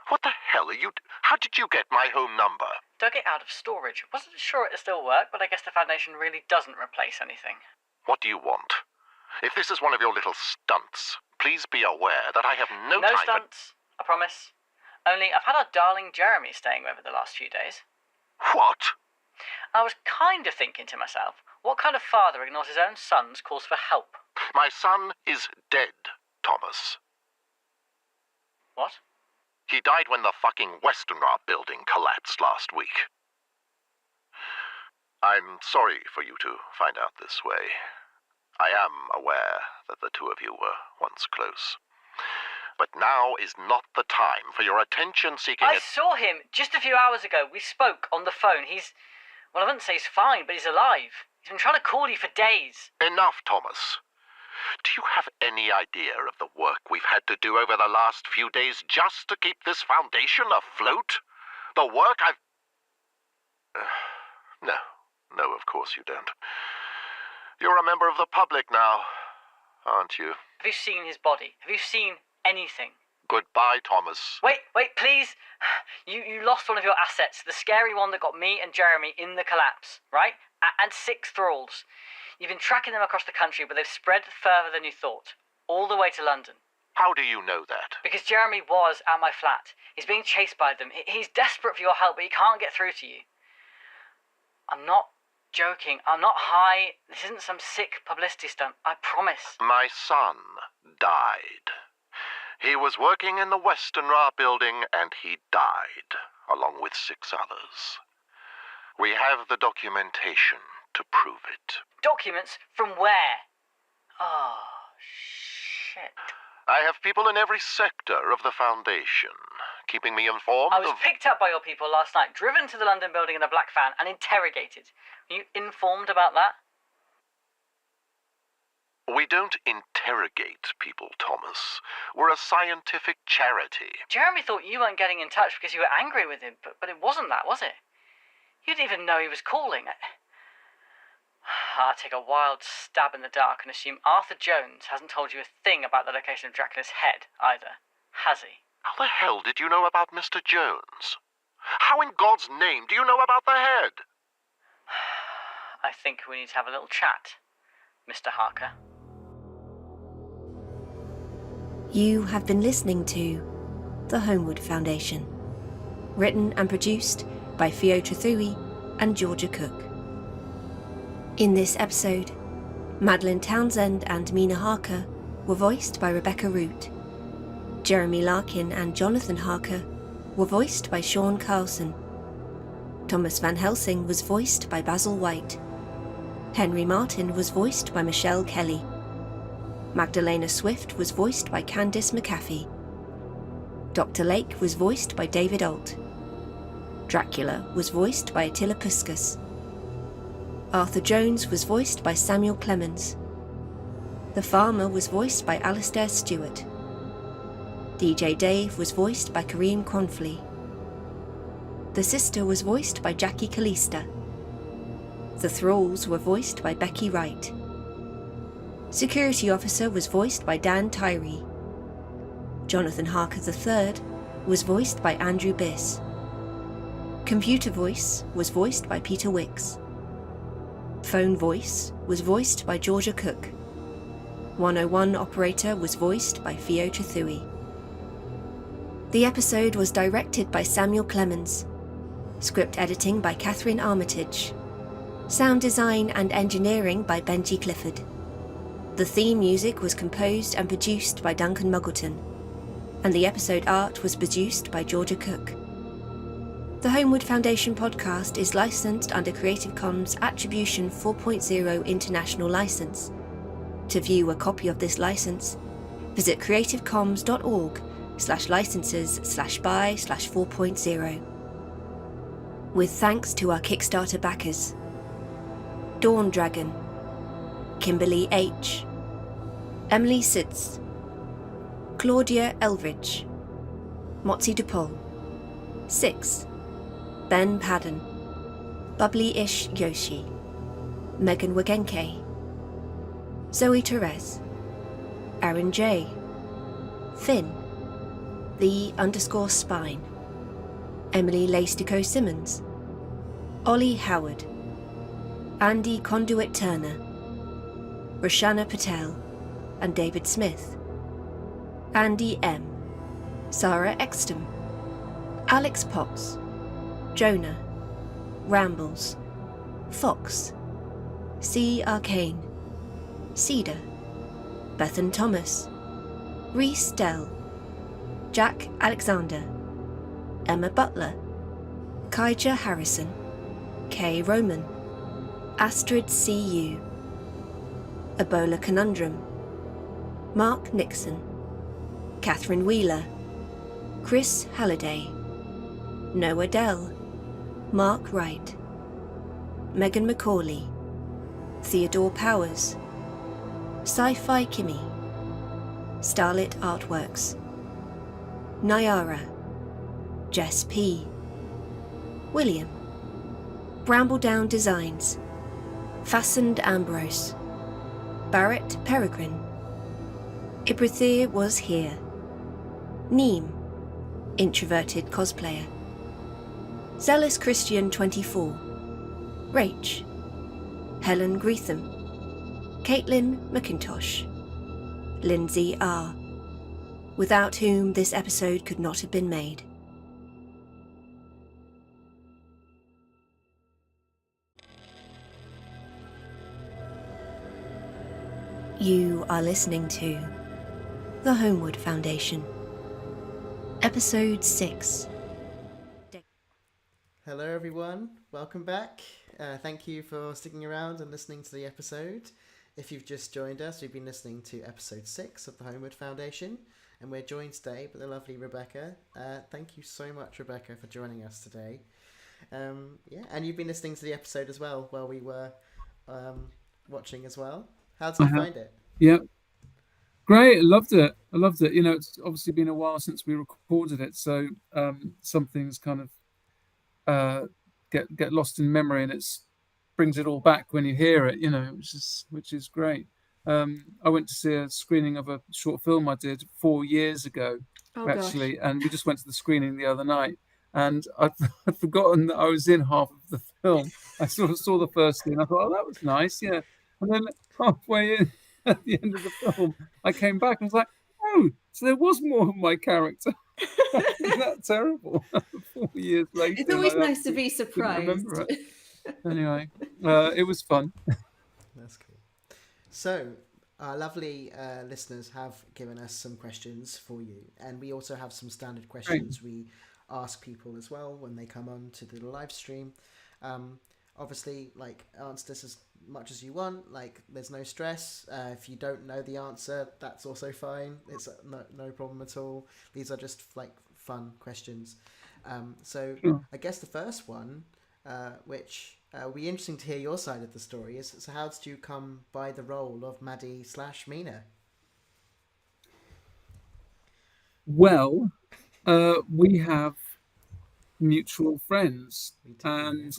What the hell are you... How did you get my home number? Dug it out of storage. Wasn't sure it'd still work, but I guess the Foundation really doesn't replace anything. What do you want? If this is one of your little stunts, please be aware that I have no time for... stunts, I promise. Only I've had our darling Jeremy staying over the last few days. What? I was kind of thinking to myself, what kind of father ignores his own son's calls for help? My son is dead, Thomas. What? He died when the fucking Westenra building collapsed last week. I'm sorry for you to find out this way. I am aware that the two of you were once close. But now is not the time for your attention-seeking... I saw him just a few hours ago. We spoke on the phone. Well, I wouldn't say he's fine, but he's alive. He's been trying to call you for days. Enough, Thomas. Do you have any idea of the work we've had to do over the last few days just to keep this foundation afloat? The work I've... No, of course you don't. You're a member of the public now, aren't you? Have you seen his body? Have you seen anything? Goodbye, Thomas. Wait, please. You lost one of your assets, the scary one that got me and Jeremy in the collapse, right? And 6 thralls. You've been tracking them across the country, but they've spread further than you thought, all the way to London. How do you know that? Because Jeremy was at my flat. He's being chased by them. He's desperate for your help, but he can't get through to you. I'm not joking. I'm not high. This isn't some sick publicity stunt. I promise. My son died. He was working in the Western Ra building, and he died, along with 6 others. We have the documentation to prove it. Documents? From where? Oh, shit. I have people in every sector of the Foundation, keeping me informed I was picked up by your people last night, driven to the London building in a black van, and interrogated. Were you informed about that? We don't interrogate people, Thomas. We're a scientific charity. Jeremy thought you weren't getting in touch because you were angry with him, but it wasn't that, was it? You didn't even know he was calling. I'll take a wild stab in the dark and assume Arthur Jones hasn't told you a thing about the location of Dracula's head, either. Has he? How the hell did you know about Mr. Jones? How in God's name do you know about the head? I think we need to have a little chat, Mr. Harker. You have been listening to The Holmwood Foundation, written and produced by Theo Trethui and Georgia Cook. In this episode, Madeline Townsend and Mina Harker were voiced by Rebecca Root. Jeremy Larkin and Jonathan Harker were voiced by Sean Carlson. Thomas Van Helsing was voiced by Basil White. Henry Martin was voiced by Michelle Kelly. Magdalena Swift was voiced by Candice McAfee. Dr. Lake was voiced by David Alt. Dracula was voiced by Attila Puskas. Arthur Jones was voiced by Samuel Clemens. The Farmer was voiced by Alistair Stewart. DJ Dave was voiced by Kareem Kronfli. The Sister was voiced by Jackie Kalista. The Thralls were voiced by Becky Wright. Security Officer was voiced by Dan Tyree. Jonathan Harker III was voiced by Andrew Biss. Computer Voice was voiced by Peter Wicks. Phone Voice was voiced by Georgia Cook. 101 Operator was voiced by Theo Trethui. The episode was directed by Samuel Clemens. Script editing by Catherine Armitage. Sound design and engineering by Benji Clifford. The theme music was composed and produced by Duncan Muggleton, and the episode art was produced by Georgia Cook. The Holmwood Foundation podcast is licensed under Creative Commons Attribution 4.0 International License. To view a copy of this license, visit creativecommons.org/licenses/by/4.0. With thanks to our Kickstarter backers: Dawn Dragon, Kimberly H., Emily Sitz, Claudia Elridge, Motzi DePaul, 6, Ben Padden, Bubbly-ish Yoshi, Megan Wagenke, Zoe Therese, Aaron J., Finn, _Spine, Emily Laistico Simmons, Ollie Howard, Andy Conduit Turner, Roshana Patel and David Smith, Andy M., Sarah Exton, Alex Potts, Jonah, Rambles, Fox, C. Arcane, Cedar, Bethan Thomas, Reese Dell, Jack Alexander, Emma Butler, Kaija Harrison, Kay Roman, Astrid C.U., Ebola Conundrum, Mark Nixon, Catherine Wheeler, Chris Halliday, Noah Dell, Mark Wright, Megan McCauley, Theodore Powers, Sci-Fi Kimmy, Starlit Artworks, Nyara, Jess P., William, Brambledown Designs, Fastened Ambrose, Barrett Peregrine, Ibrithir was here, Neem, introverted cosplayer, Zealous Christian 24, Rach, Helen Greetham, Caitlin McIntosh, Lindsay R., without whom this episode could not have been made. You are listening to The Holmwood Foundation, Episode 6. Hello everyone, welcome back. Thank you for sticking around and listening to the episode. If you've just joined us, we've been listening to Episode 6 of The Holmwood Foundation, and we're joined today by the lovely Rebecca. Thank you so much, Rebecca, for joining us today. And you've been listening to the episode as well while we were watching as well. How did you find it? Yeah, great. I loved it. You know, it's obviously been a while since we recorded it, so some things kind of get lost in memory, and it brings it all back when you hear it. You know, which is great. I went to see a screening of a short film I did 4 years ago, actually, and we just went to the screening the other night. And I'd forgotten that I was in half of the film. I sort of saw the first scene. I thought, oh, that was nice, yeah. And then halfway in, at the end of the film, I came back and was like, oh, so there was more of my character. Isn't that terrible? 4 years later. It's always nice to be surprised. Anyway, it was fun. That's cool. So, our lovely listeners have given us some questions for you. And we also have some standard questions we ask people as well when they come on to the live stream. Obviously, like, answer this as much as you want. Like, there's no stress. If you don't know the answer, that's also fine. It's no problem at all. These are just like fun questions. So I guess the first one, which will be interesting to hear your side of the story, is so how did you come by the role of Maddie/Mina? Well, we have mutual friends, and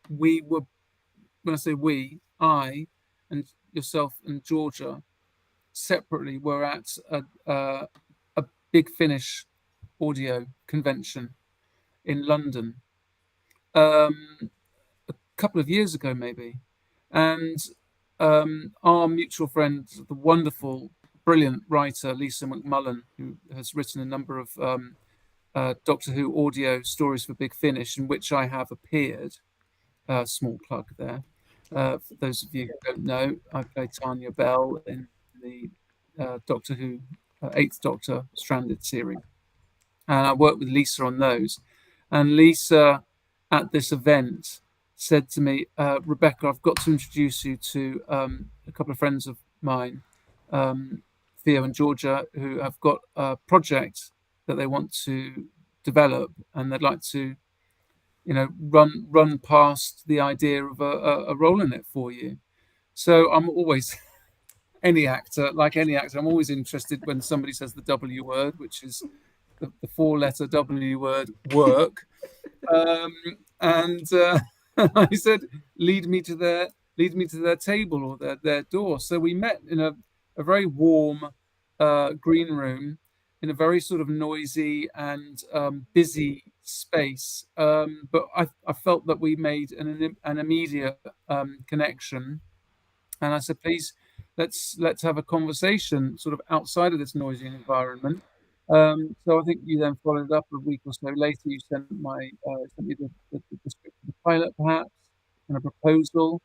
we were, when I say we, I and yourself and Georgia separately were at a Big Finish audio convention in London a couple of years ago maybe, and our mutual friend, the wonderful, brilliant writer Lisa McMullen, who has written a number of Doctor Who audio stories for Big Finish, in which I have appeared. Small plug there. For those of you who don't know, I play Tanya Bell in the Doctor Who 8th Doctor Stranded series. And I worked with Lisa on those. And Lisa, at this event, said to me, Rebecca, I've got to introduce you to a couple of friends of mine, Theo and Georgia, who have got a project that they want to develop, and they'd like to, you know, run past the idea of a role in it for you. So I'm always, I'm always interested when somebody says the W word, which is the 4-letter W word, work. And I said, lead me to their table or their door. So we met in a very warm green room in a very sort of noisy and busy space. But I felt that we made an immediate connection. And I said, please, let's have a conversation sort of outside of this noisy environment. So I think you then followed up a week or so later. You sent me the script of the pilot, perhaps, and a proposal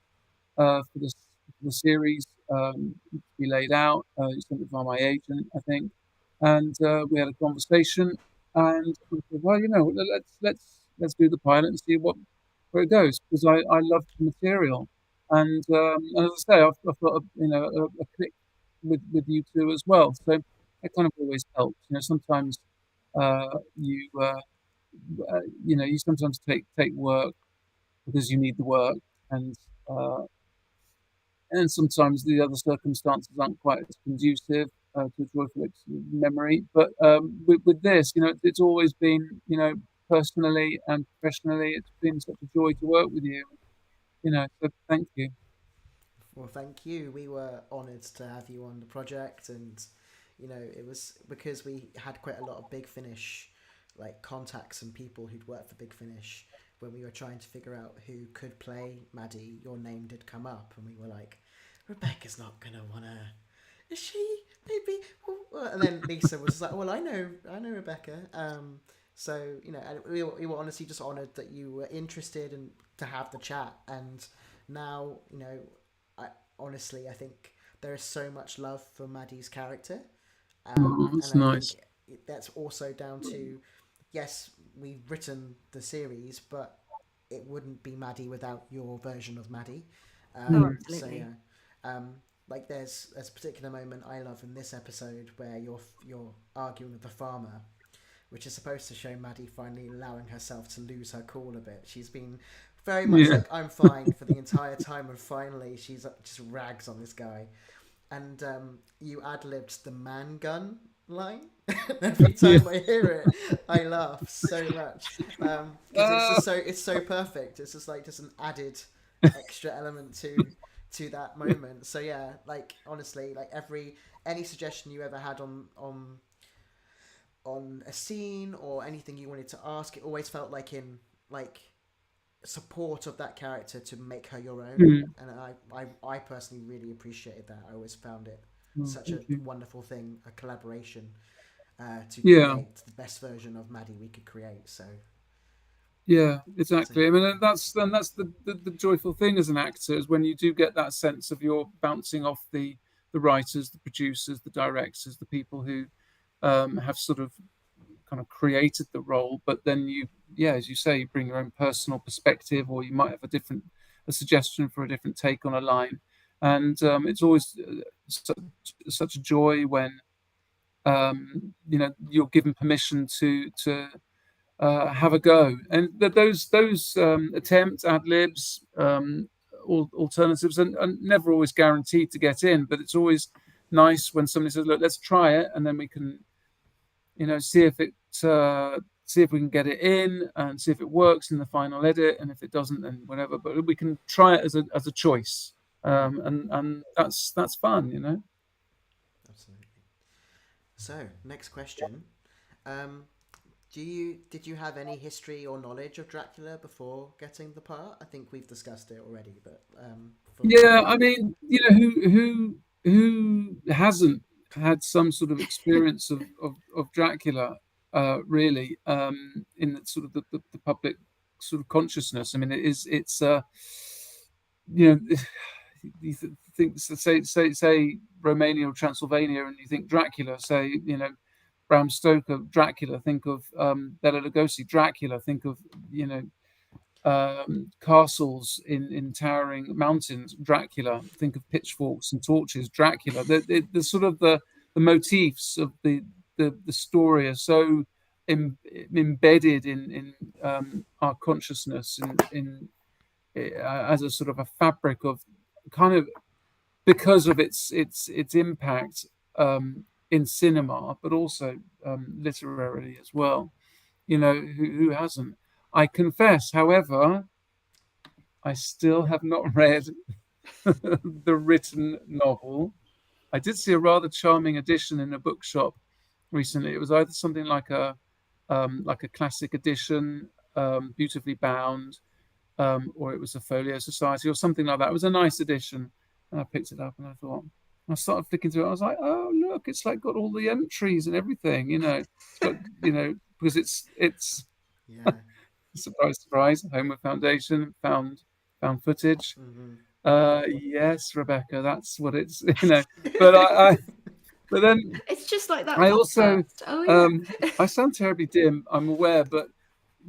for the series to be laid out. You sent it via my agent, I think, and we had a conversation. And we said, well, you know, let's do the pilot and see where it goes, because I love the material, and as I say, I've got a click with you two as well. So that kind of always helps. You know, sometimes you sometimes take work because you need the work, and sometimes the other circumstances aren't quite as conducive to a joyful memory. But with this, you know, it's always been, you know, personally and professionally. It's been such a joy to work with you. So thank you. Well, thank you. We were honoured to have you on the project, and it was because we had quite a lot of Big Finish contacts and people who'd worked for Big Finish. When we were trying to figure out who could play Maddie, your name did come up, and we were like, Rebecca's not gonna wanna, is she? Maybe. And then Lisa was like, well, I know Rebecca. So we were honestly just honoured that you were interested and to have the chat. And now I think there is so much love for Maddie's character. That's nice. Think that's also down to, yes, we've written the series, but it wouldn't be Maddie without your version of Maddie. Absolutely. So there's a particular moment I love in this episode where you're arguing with the farmer, which is supposed to show Maddie finally allowing herself to lose her cool a bit. She's been very much like, I'm fine for the entire time, and finally she's just rags on this guy. And you ad-libbed the man gun line. Every time I hear it, I laugh so much. Because it's so perfect. It's just an added extra element to that moment. So yeah, honestly, any suggestion you ever had on a scene or anything you wanted to ask, it always felt like in support of that character to make her your own. And I personally really appreciated that. I always found it such a wonderful thing, a collaboration to create the best version of Maddie we could create. So yeah, exactly. I mean, that's the joyful thing as an actor, is when you do get that sense of you're bouncing off the writers, the producers, the directors, the people who have sort of kind of created the role, but then as you say, you bring your own personal perspective, or you might have a suggestion for a different take on a line. And it's always such a joy when you're given permission to have a go. And those attempts, ad libs, alternatives, and never always guaranteed to get in. But it's always nice when somebody says, "Look, let's try it," and then we can, see if we can get it in and see if it works in the final edit. And if it doesn't, then whatever. But we can try it as a choice, and that's fun, Absolutely. So, next question. Did you have any history or knowledge of Dracula before getting the part? I think we've discussed it already, but I mean, who hasn't had some sort of experience of Dracula, really, in the sort of the public sort of consciousness. I mean, it's you think, say Romania or Transylvania, and you think Dracula, say, Bram Stoker, Dracula, think of Bela Lugosi, Dracula, think of castles in towering mountains, Dracula, think of pitchforks and torches, Dracula. The sort of the motifs of the story are so embedded in our consciousness, in as a sort of a fabric of kind of, because of its impact in cinema, but also literarily as well. Who hasn't? I confess, however, I still have not read the written novel. I did see a rather charming edition in a bookshop recently. It was either something like a classic edition, beautifully bound, or it was a folio society or something like that. It was a nice edition, and I picked it up and I started flicking through it. I was like, oh look, it's got all the entries and everything, it's got, because it's surprise, Holmwood Foundation found footage. Yes, Rebecca, that's what it's, but then it's just like that. I also, I sound terribly dim, I'm aware, but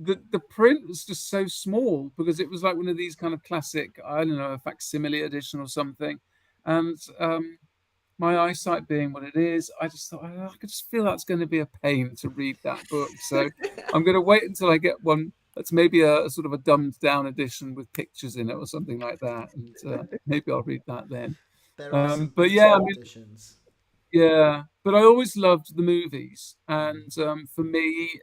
the print was just so small, because it was like one of these kind of classic, I don't know, a facsimile edition or something, and my eyesight being what it is, I just thought, I could just feel that's going to be a pain to read that book. So I'm going to wait until I get one that's maybe a sort of a dumbed down edition with pictures in it or something like that, and maybe I'll read that then. There are some editions. Yeah, but I always loved the movies, and for me,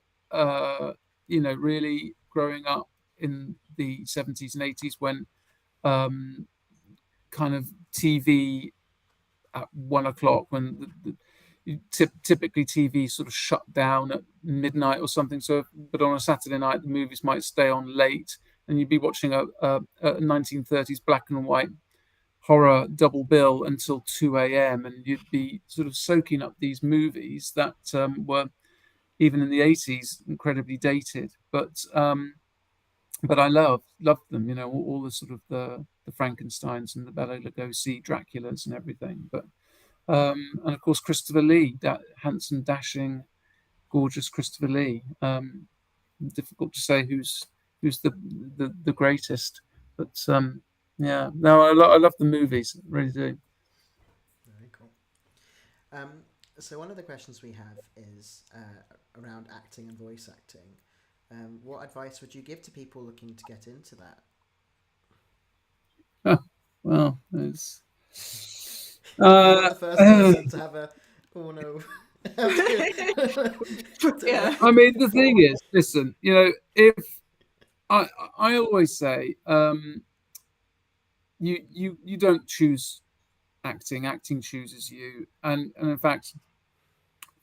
really growing up in the 70s and 80s when kind of TV at 1 o'clock, when typically TV sort of shut down at midnight or something. So, but on a Saturday night, the movies might stay on late, and you'd be watching a 1930s black and white horror double bill until 2 a.m. and you'd be sort of soaking up these movies that were, even in the 80s, incredibly dated. But I loved them, all the sort of the Frankensteins and the Bela Lugosi Draculas and everything. But and of course Christopher Lee, that handsome, dashing, gorgeous Christopher Lee. Difficult to say who's the greatest, but yeah, no, I love the movies, I really do. Very cool. So one of the questions we have is around acting and voice acting. What advice would you give to people looking to get into that? Well, it's the first person to have a no. Yeah. I mean, the thing is, listen, if I always say, you don't choose acting chooses you, and in fact,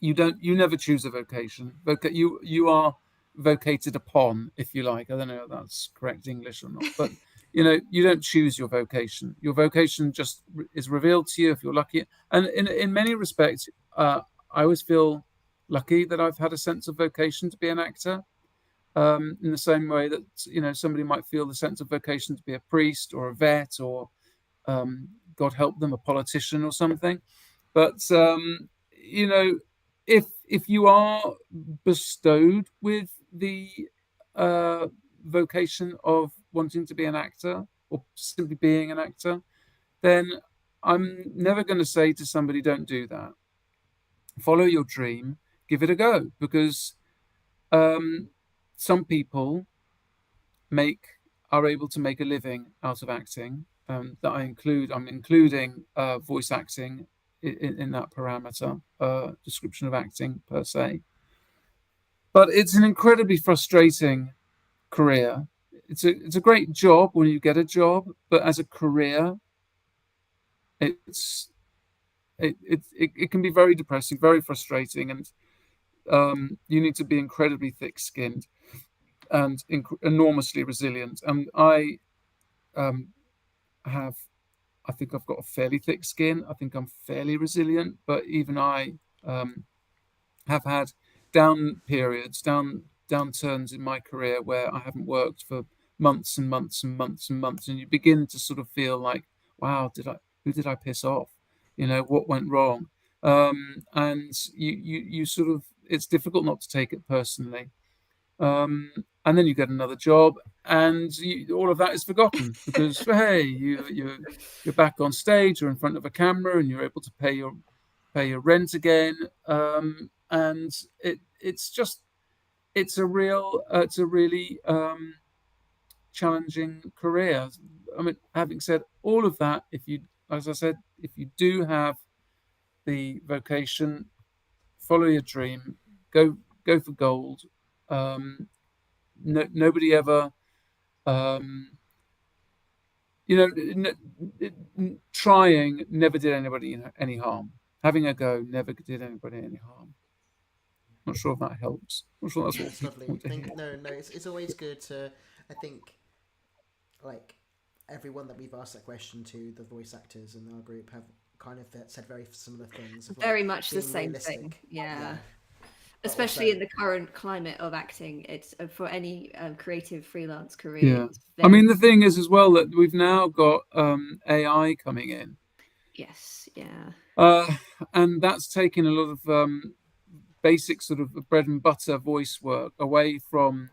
you never choose a vocation. You are vocated upon, if you like. I don't know if that's correct English or not, but you don't choose your vocation. Your vocation just is revealed to you if you're lucky. And in many respects, I always feel lucky that I've had a sense of vocation to be an actor. In the same way that somebody might feel the sense of vocation to be a priest or a vet or God help them, a politician or something. But if you are bestowed with the vocation of wanting to be an actor or simply being an actor, then I'm never going to say to somebody, don't do that. Follow your dream, give it a go, because some people are able to make a living out of acting. I'm including voice acting in that parameter, description of acting per se. But it's an incredibly frustrating career. It's a great job when you get a job, but as a career, it can be very depressing, very frustrating, and you need to be incredibly thick-skinned and enormously resilient. And I think I've got a fairly thick skin. I think I'm fairly resilient, but even I have had downturns in my career where I haven't worked for months and months and months and months, and you begin to sort of feel like, wow, who did I piss off? What went wrong? And you sort of, it's difficult not to take it personally. And then you get another job, and all of that is forgotten because hey, you're back on stage or in front of a camera, and you're able to pay your rent again. And it's a really challenging career. I mean, having said all of that, if you do have the vocation, follow your dream, go for gold. Nobody ever, trying never did anybody any harm. Having a go never did anybody any harm. Not sure if that helps. Not sure that's what people want to hear. No, it's always good to, I think, like everyone that we've asked that question to, the voice actors in our group have kind of said very similar things. Very much the same thing. Yeah. Especially in the current climate of acting, it's for any creative freelance career. Yeah, I mean, the thing is as well that we've now got AI coming in. Yes, yeah. And that's taken a lot of basic sort of bread and butter voice work away from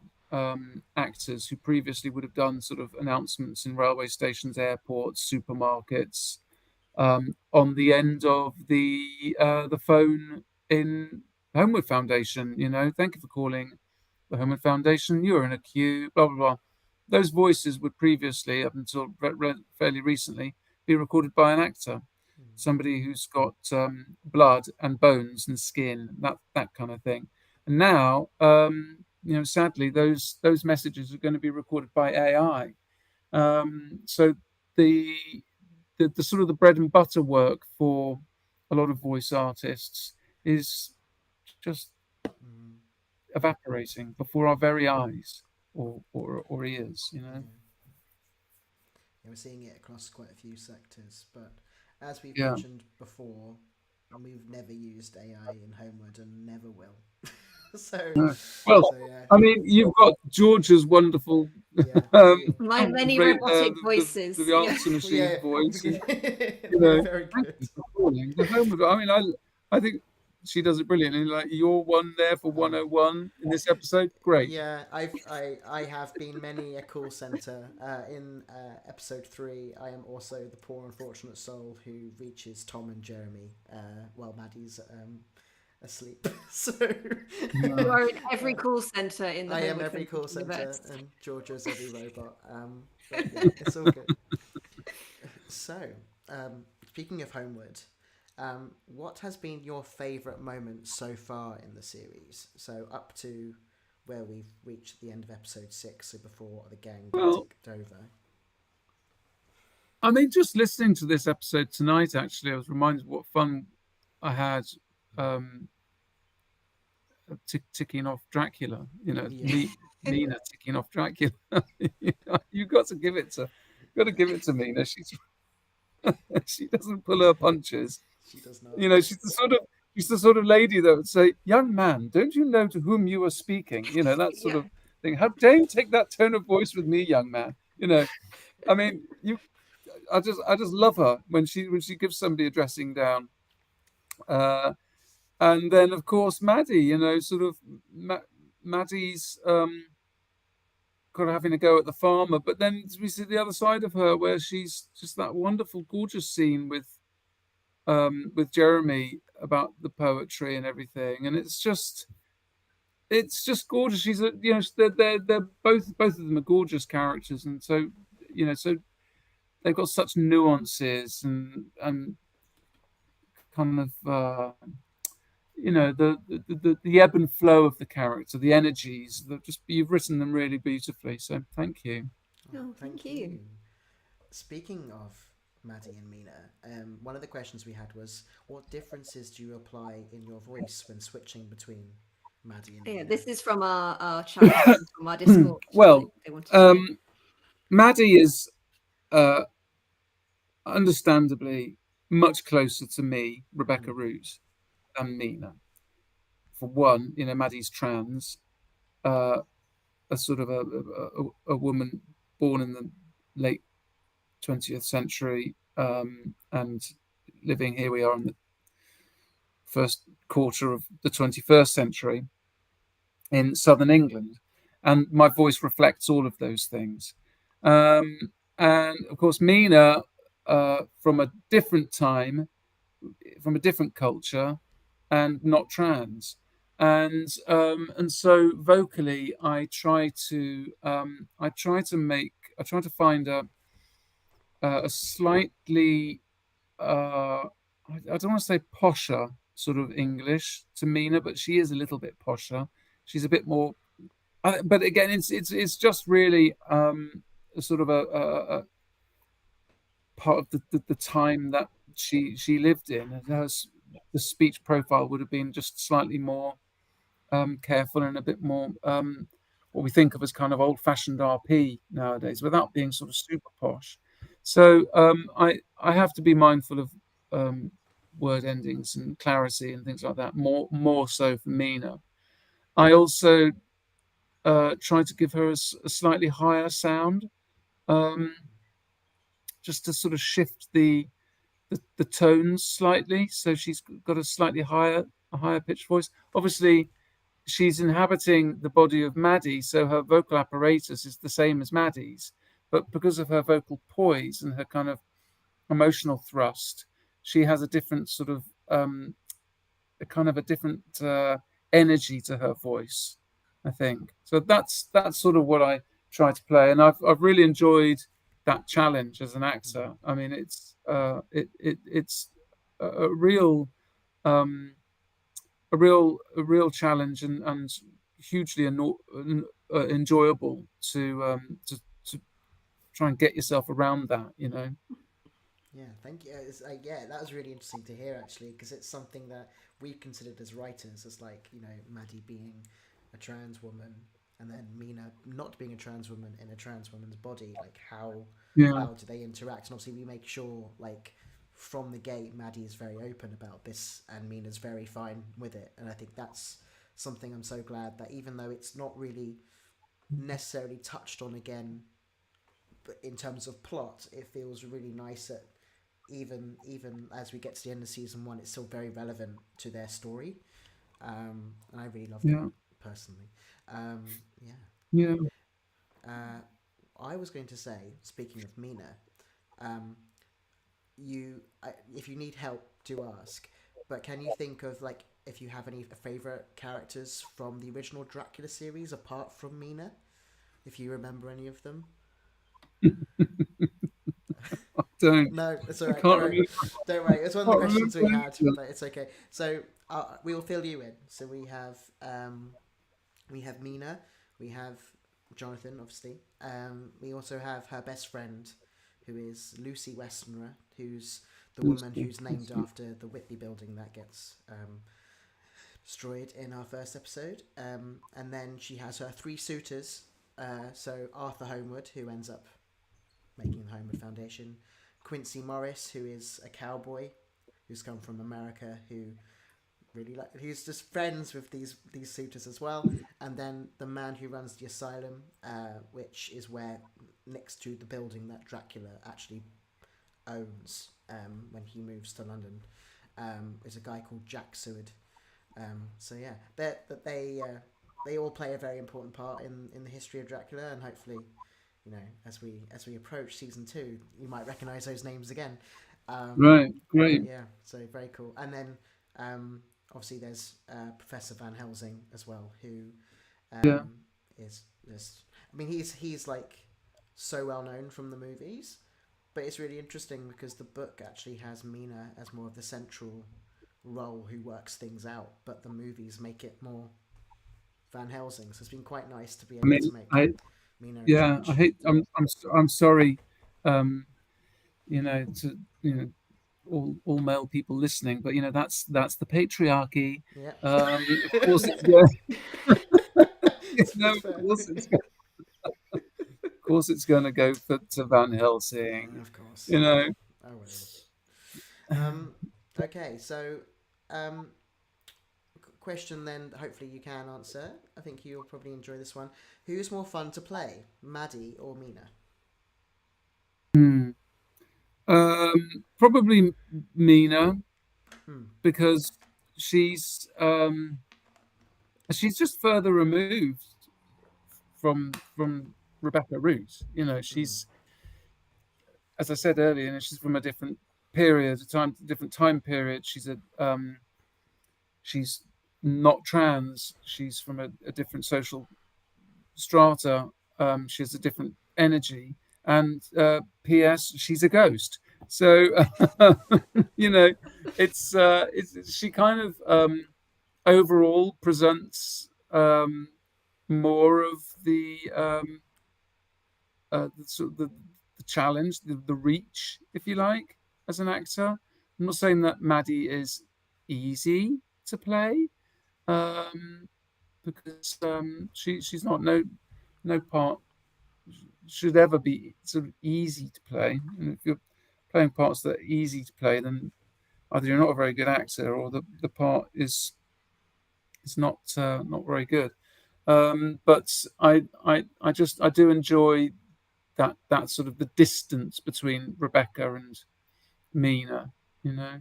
actors who previously would have done sort of announcements in railway stations, airports, supermarkets, on the end of the phone in Holmwood Foundation. Thank you for calling the Holmwood Foundation. You're in a queue, blah, blah, blah. Those voices would previously, up until fairly recently, be recorded by an actor, somebody who's got blood and bones and skin, that kind of thing. And now sadly, those messages are going to be recorded by AI. So the sort of the bread and butter work for a lot of voice artists is just evaporating before our very eyes or ears. Yeah, we're seeing it across quite a few sectors, but as we've Yeah. mentioned before, we've never used AI in Holmwood and never will. Well, yeah. I mean, you've got George's wonderful My many robotic voices. the answer machine Yeah. voice. And, Very thank good. you for calling. The Holmwood, I mean, I think she does it brilliantly. Like you're one there for 101 in this episode. Great. Yeah, I have been many a call center. In episode 3, I am also the poor unfortunate soul who reaches Tom and Jeremy while Maddie's asleep. So You are in every call center in the I am Holmwood every call Fantasy center, universe. and Georgia's every robot. But yeah, it's all good. So, speaking of Holmwood, what has been your favourite moment so far in the series? So up to where we've reached the end of episode 6, so before the gang got ticked over. I mean, just listening to this episode tonight, actually, I was reminded what fun I had ticking off Dracula. Mina ticking off Dracula. You've got to give it to Mina. She doesn't pull her punches. She does not. She's the sort of lady that would say, "Young man, don't you know to whom you are speaking?" That sort of thing. How dare you take that tone of voice with me, young man? I mean, I just love her when she gives somebody a dressing down. And then, of course, Maddie, Maddie's kind of having a go at the farmer. But then we see the other side of her where she's just that wonderful, gorgeous scene with Jeremy about the poetry and everything. And it's just gorgeous. She's they're both of them are gorgeous characters. And so, so they've got such nuances and kind of, the ebb and flow of the character, the energies. You've written them really beautifully. So thank you. Oh, thank you. Speaking of Maddie and Mina, one of the questions we had was, what differences do you apply in your voice when switching between Maddie and Mina? Yeah, this is from our chat, from our Discord. Well, Maddie is understandably much closer to me, Rebecca Root, than Mina. For one, Maddie's trans, a sort of a woman born in the late 20th century, and living here we are in the first quarter of the 21st century in southern England, and my voice reflects all of those things. And of course, Mina, from a different time, from a different culture, and not trans, and so vocally, I try to find a slightly, I don't want to say posher sort of English to Mina, but she is a little bit posher. She's a bit more, but again, it's just really sort of a part of the time that she lived in. The speech profile would have been just slightly more careful and a bit more what we think of as kind of old-fashioned RP nowadays, without being sort of super posh. So I have to be mindful of word endings and clarity and things like that, more so for Mina. I also try to give her a slightly higher sound, just to sort of shift the tones slightly, so she's got a slightly higher pitched voice. Obviously, she's inhabiting the body of Maddie, so her vocal apparatus is the same as Maddie's, but because of her vocal poise and her kind of emotional thrust, she has a different sort of a different energy to her voice, I think. So that's sort of what I try to play, and I've really enjoyed that challenge as an actor. I mean, it's a real challenge, and hugely enjoyable to try and get yourself around that, you know. Yeah, thank you. Yeah, that was really interesting to hear actually, because it's something that we've considered as writers, as like, you know, Maddie being a trans woman, and then Mina not being a trans woman in a trans woman's body. Like how do they interact? And obviously we make sure, like, from the gate, Maddie is very open about this, and Mina's very fine with it. And I think that's something I'm so glad that, even though it's not really necessarily touched on again, but in terms of plot, it feels really nice that even as we get to the end of season 1, it's still very relevant to their story, and I really love that personally. I was going to say, speaking of Mina, if you need help, do ask. But can you think of, like, if you have any favorite characters from the original Dracula series apart from Mina, if you remember any of them? Don't. No, it's all right. Don't worry. It's one of the questions we had, but it's okay. So we will fill you in. So we have Mina, we have Jonathan, obviously. We also have her best friend, who is Lucy Westenra, who's the woman who's named after the Whitby building that gets destroyed in our first episode. And then she has her 3 suitors. So Arthur Holmwood, who ends up making the Holmwood Foundation. Quincy Morris, who is a cowboy who's come from America, who's just friends with these suitors as well. And then the man who runs the asylum, which is where, next to the building that Dracula actually owns when he moves to London, is a guy called Jack Seward. So yeah, they all play a very important part in the history of Dracula, and hopefully, you know, as we approach season 2, you might recognise those names again. Right, great. Yeah, so very cool. And then obviously there's Professor Van Helsing as well, who is just, I mean, he's like so well known from the movies, but it's really interesting because the book actually has Mina as more of the central role who works things out, but the movies make it more Van Helsing. So it's been quite nice to be able to make Mina. Yeah, I'm sorry, you know, to, you know, all male people listening, but you know, that's the patriarchy. Yeah. Of course, of course it's going to go to Van Helsing. Of course. You know. Okay, so question then, hopefully you can answer. I think you'll probably enjoy this one. Who's more fun to play, Maddie or Mina? Probably Mina, because she's just further removed from Rebecca Root. You know, she's, as I said earlier, you know, she's from a different period, different time period. She's not trans. She's from a different social strata. She has a different energy. And P.S. she's a ghost. So you know, it's she kind of overall presents more of the sort of the challenge, the reach, if you like, as an actor. I'm not saying that Maddie is easy to play, because she's not, no part should ever be sort of easy to play. And if you're playing parts that are easy to play, then either you're not a very good actor, or the part is not very good. But I do enjoy that sort of the distance between Rebecca and Mina, you know.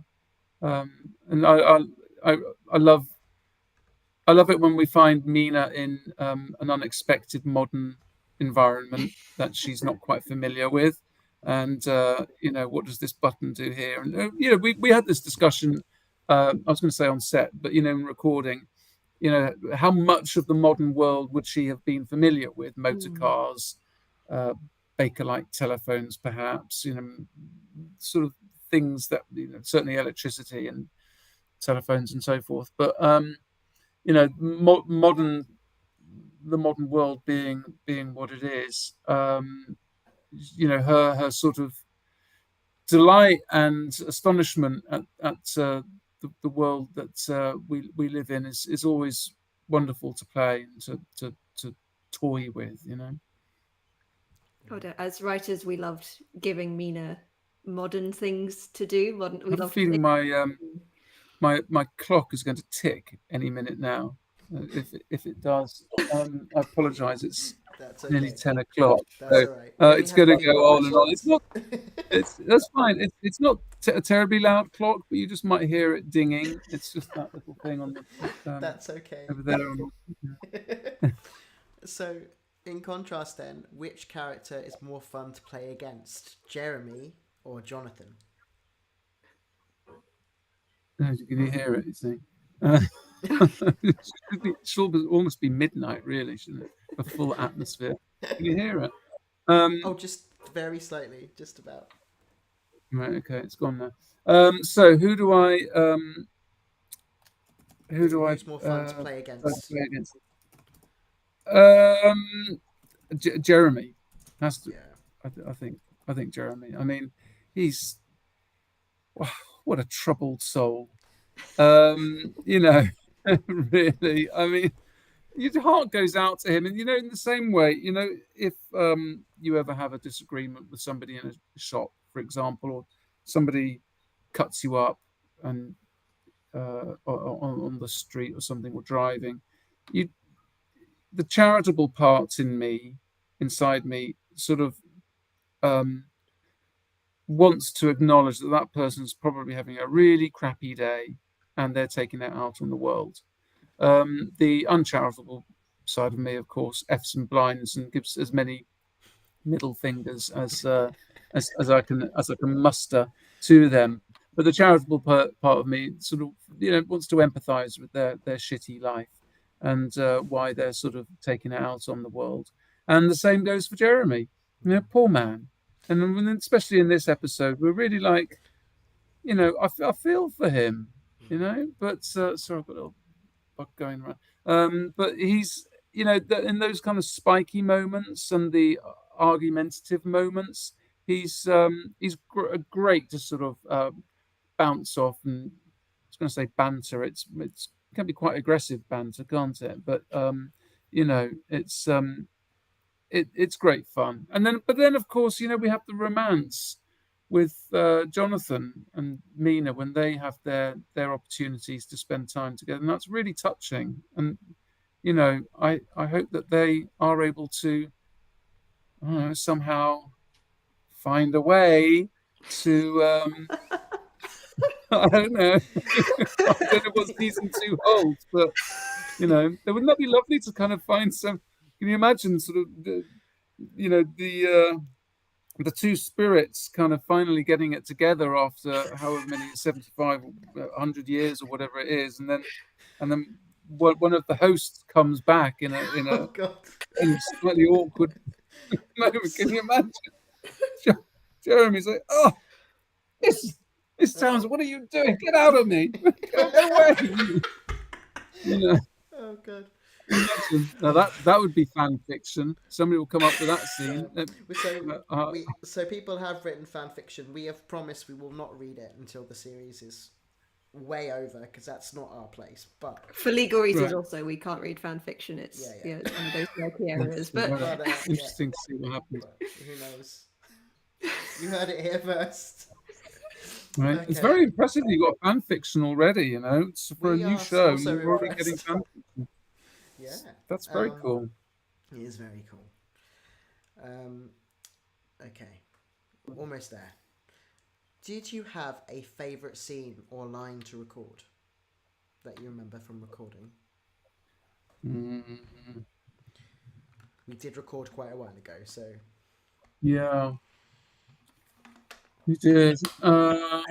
And I love it when we find Mina in an unexpected modern environment that she's not quite familiar with, and you know, what does this button do here? And you know, we had this discussion. I was going to say on set, but you know, in recording, you know, how much of the modern world would she have been familiar with? Motor cars, Bakelite telephones, perhaps. You know, sort of things that, you know, certainly electricity and telephones and so forth. But you know, modern the modern world being what it is. Her sort of delight and astonishment at the world that we live in is always wonderful to play and to toy with, God, as writers, we loved giving Mina modern things to do. We I have a loved feeling my clock is going to tick any minute now. If it does, I apologise. It's That's nearly okay. 10 o'clock. That's So all right. it's going to go on and on. It's not. That's fine. It's not a terribly loud clock, but you just might hear it dinging. It's just that little thing on the. That's okay. Over there. So, in contrast, then, which character is more fun to play against, Jeremy or Jonathan? Can you hear it? You see, it should almost be midnight, really, shouldn't it? A full atmosphere. Can you hear it? Just very slightly, just about. Right. Okay, it's gone now. So who do I? Who's more fun to play against? Jeremy has to. Yeah. I think Jeremy. I mean, he's what a troubled soul. Really. I mean, your heart goes out to him, and in the same way, if you ever have a disagreement with somebody in a shop, for example, or somebody cuts you up and on the street or something, or driving, the charitable parts inside me sort of wants to acknowledge that person's probably having a really crappy day and they're taking it out on the world. The uncharitable side of me, of course, F's and blinds and gives as many middle fingers as I can muster to them. But the charitable part of me sort of wants to empathise with their shitty life and why they're sort of taking it out on the world. And the same goes for Jeremy. Poor man. And especially in this episode, we're really like, I feel for him, But sorry, I've got a little bug going around. But he's, in those kind of spiky moments and the argumentative moments, he's great to sort of bounce off. And I was going to say banter. It can be quite aggressive banter, can't it? But it's great fun. But then of course, we have the romance with Jonathan and Mina when they have their opportunities to spend time together, and that's really touching. And I hope that they are able to somehow find a way to I don't know. I don't know what season 2 holds, but wouldn't that be lovely to kind of find some? Can you imagine sort of the two spirits kind of finally getting it together after however many 75, 100 years or whatever it is, and then one of the hosts comes back in a slightly awkward moment. Can you imagine? Jeremy's like, "Oh, this sounds. What are you doing? Get out of me! Go away!" Oh God. Now that would be fan fiction. Somebody will come up with that scene. So people have written fan fiction. We have promised we will not read it until the series is way over, because that's not our place. But for legal reasons, also we can't read fan fiction. It's it's one of those murky areas. But interesting to see what happens. Who knows? You heard it here first. Right, okay. It's very impressive. You got fan fiction already. It's for a new show. You're already getting fan fiction. Yeah, that's very cool. It is very cool. Okay, almost there. Did you have a favourite scene or line to record that you remember from recording? We did record quite a while ago, so. Yeah, we did. No,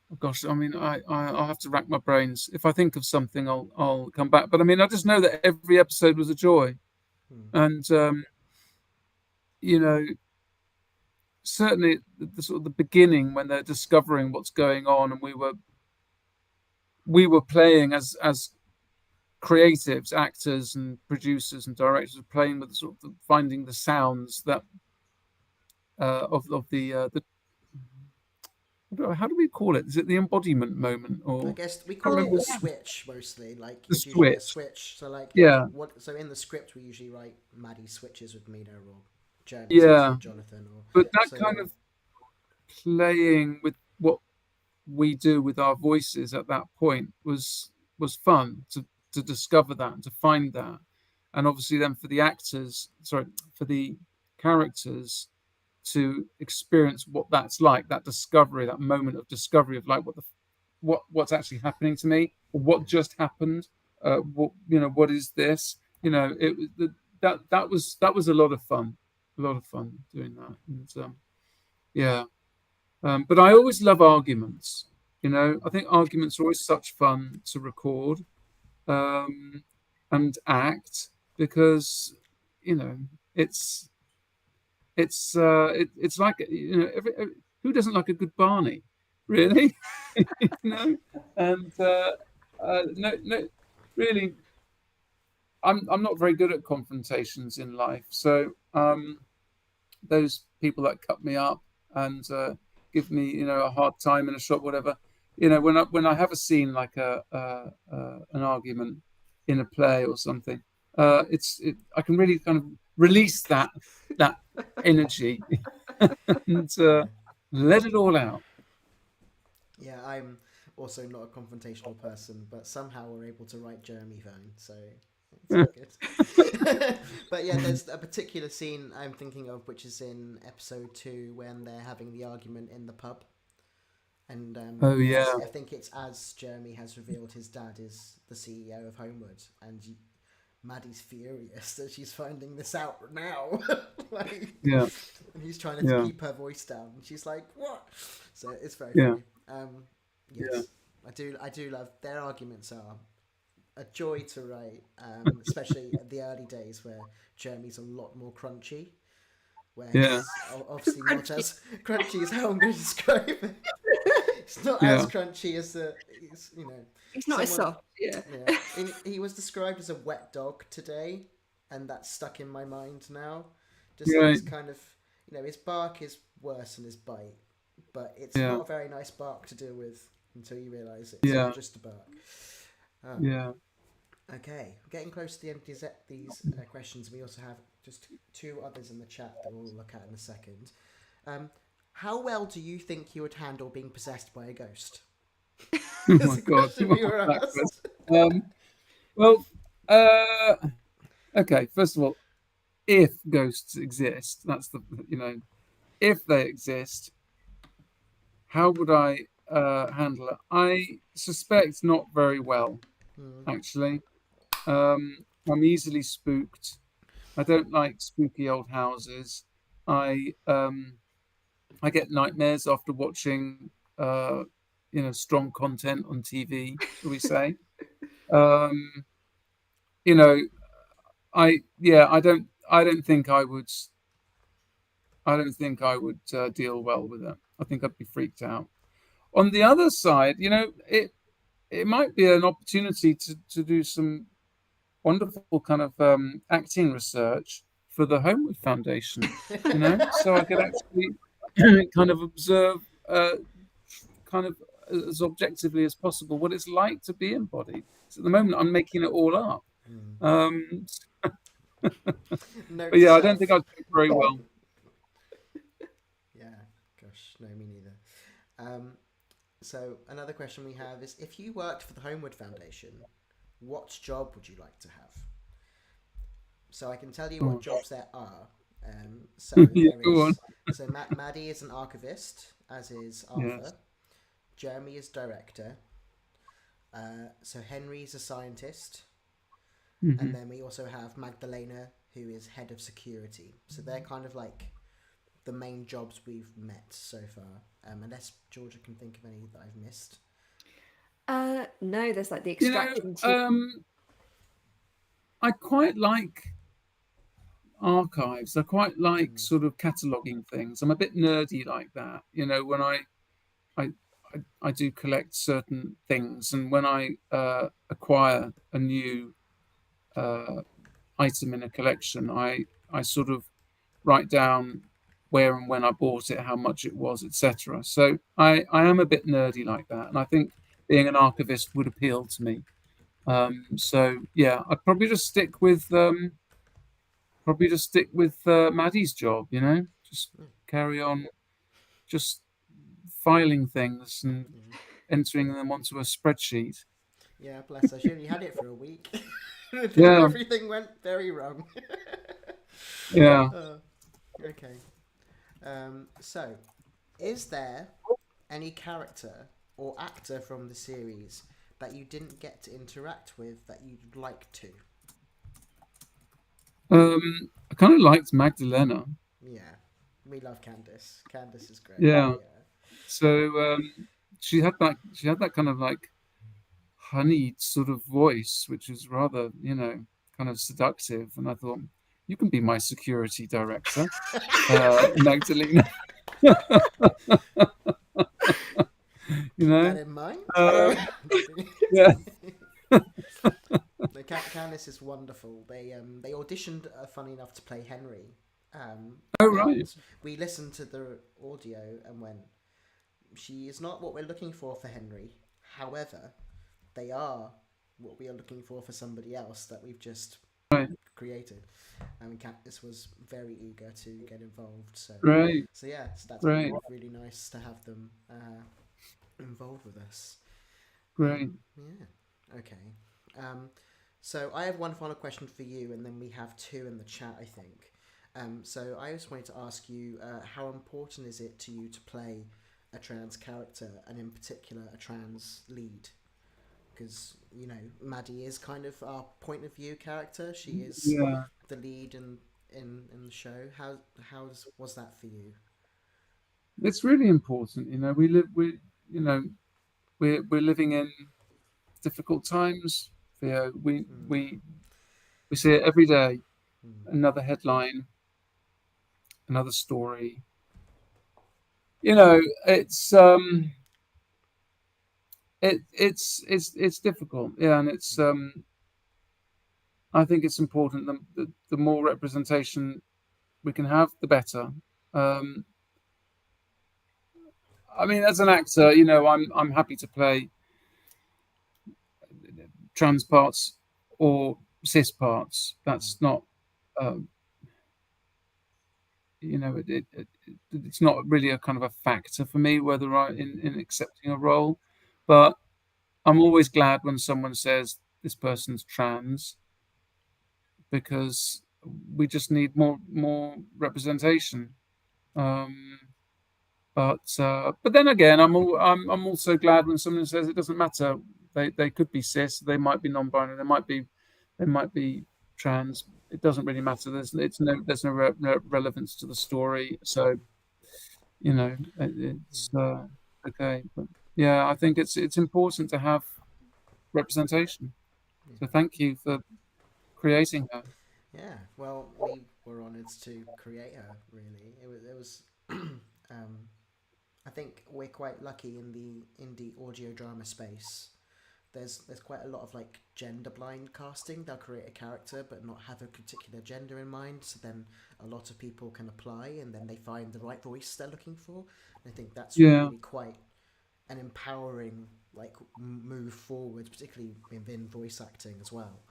oh gosh, I mean, I'll have to rack my brains. If I think of something, I'll come back. But I mean, I just know that every episode was a joy, and certainly the sort of the beginning when they're discovering what's going on, and we were we were playing as creatives, actors and producers and directors, playing with sort of finding the sounds that of the how do we call it? Is it the embodiment moment, or I guess we call it the switch mostly. Like the it's usually a switch. switch. So like So in the script we usually write Maddie switches with Mina or Jeremy switches with Jonathan. But that kind of playing with what we do with our voices at that point was fun to discover that and to find that, and obviously then for the characters to experience what that's like, that discovery, that moment of discovery of like what's actually happening to me, or what just happened, what is this, that was a lot of fun doing that. And but I always love arguments. I think arguments are always such fun to record and act, because it's like who doesn't like a good Barney, really? And no, really, I'm not very good at confrontations in life. So those people that cut me up and give me a hard time in a shop, whatever, when I have a scene like an argument in a play or something, I can really kind of release that energy and let it all out. Yeah, I'm also not a confrontational person, but somehow we're able to write Jeremy phone, so it's good. But yeah, there's a particular scene I'm thinking of, which is in episode 2 when they're having the argument in the pub. And I think it's as Jeremy has revealed his dad is the CEO of Holmwood, and Maddie's furious that she's finding this out now. And he's trying to keep her voice down, and she's like, "What?" So it's very funny. I do love their arguments. Are a joy to write, especially at the early days where Jeremy's a lot more crunchy. Where he's obviously not as crunchy as how I'm going to describe it. It's not as crunchy as It's not as soft. He was described as a wet dog today, and that's stuck in my mind now. Just this kind of, his bark is worse than his bite, but it's not a very nice bark to deal with until you realise it's not just a bark. Okay, we're getting close to the end of these questions. We also have just 2 others in the chat that we'll look at in a second. How well do you think you would handle being possessed by a ghost? Oh my God! Okay. First of all, if ghosts exist, that's if they exist, how would I handle it? I suspect not very well, actually. I'm easily spooked. I don't like spooky old houses. I get nightmares after watching strong content on TV, shall we say. I don't think I would deal well with it. I think I'd be freaked out. On the other side, it might be an opportunity to do some wonderful kind of acting research for the Holmwood Foundation, so I could actually kind of observe kind of as objectively as possible what it's like to be embodied. So at the moment I'm making it all up. But yeah, I don't think I'd do very well. Yeah, gosh, no, me neither. So another question we have is, if you worked for the Holmwood Foundation, what job would you like to have? So I can tell you what jobs there are. So Maddie is an archivist, as is Arthur. Yes. Jeremy is director. So Henry's a scientist. And then we also have Magdalena, who is head of security. So they're kind of like the main jobs we've met so far. Unless Georgia can think of any that I've missed. No, there's like the extraction. I quite like archives. I quite like sort of cataloguing things. I'm a bit nerdy like that. When I do collect certain things, and when I acquire a new item in a collection, I sort of write down where and when I bought it, how much it was, etc. So I am a bit nerdy like that, and I think being an archivist would appeal to me. So yeah, I'd probably just stick with Maddie's job. Just carry on, just filing things and entering them onto a spreadsheet. Yeah, bless her. She only had it for a week. Yeah. Everything went very wrong. Yeah. Okay. So, is there any character or actor from the series that you didn't get to interact with that you'd like to? I kind of liked Magdalena. Yeah, we love Candice. Candice is great. Yeah. So she had that kind of like honeyed sort of voice, which was rather, kind of seductive. And I thought, you can be my security director, Magdalena. Keep that in mind. Yeah. Candice is wonderful. They auditioned, funny enough, to play Henry. Oh right. We listened to the audio and went, she is not what we're looking for Henry. However, they are what we are looking for somebody else that we've just created. Candice was very eager to get involved. So So yeah, so that's really nice to have them involved with us. Great. Yeah. Okay. So I have one final question for you, and then we have two in the chat, I think. So I just wanted to ask you, how important is it to you to play a trans character, and in particular a trans lead? Because, Maddie is kind of our point of view character. She is the lead in the show. How was that for you? It's really important. We're living in difficult times. We see it every day. Another headline, another story. It's it's difficult. Yeah, and it's I think it's important that the more representation we can have, the better. I mean, as an actor, I'm happy to play trans parts or cis parts. That's not, it's not really a kind of a factor for me whether in accepting a role. But I'm always glad when someone says this person's trans, because we just need more representation. But then again, I'm also glad when someone says it doesn't matter. They could be cis, they might be non-binary, they might be trans. It doesn't really matter. There's no relevance to the story. So, it's okay. But yeah, I think it's important to have representation. So thank you for creating her. Yeah, well, we were honoured to create her. Really, it was. I think we're quite lucky in the indie audio drama space. There's quite a lot of like gender blind casting. They'll create a character but not have a particular gender in mind. So then a lot of people can apply, and then they find the right voice they're looking for. And I think that's really quite an empowering move forward, particularly within voice acting as well.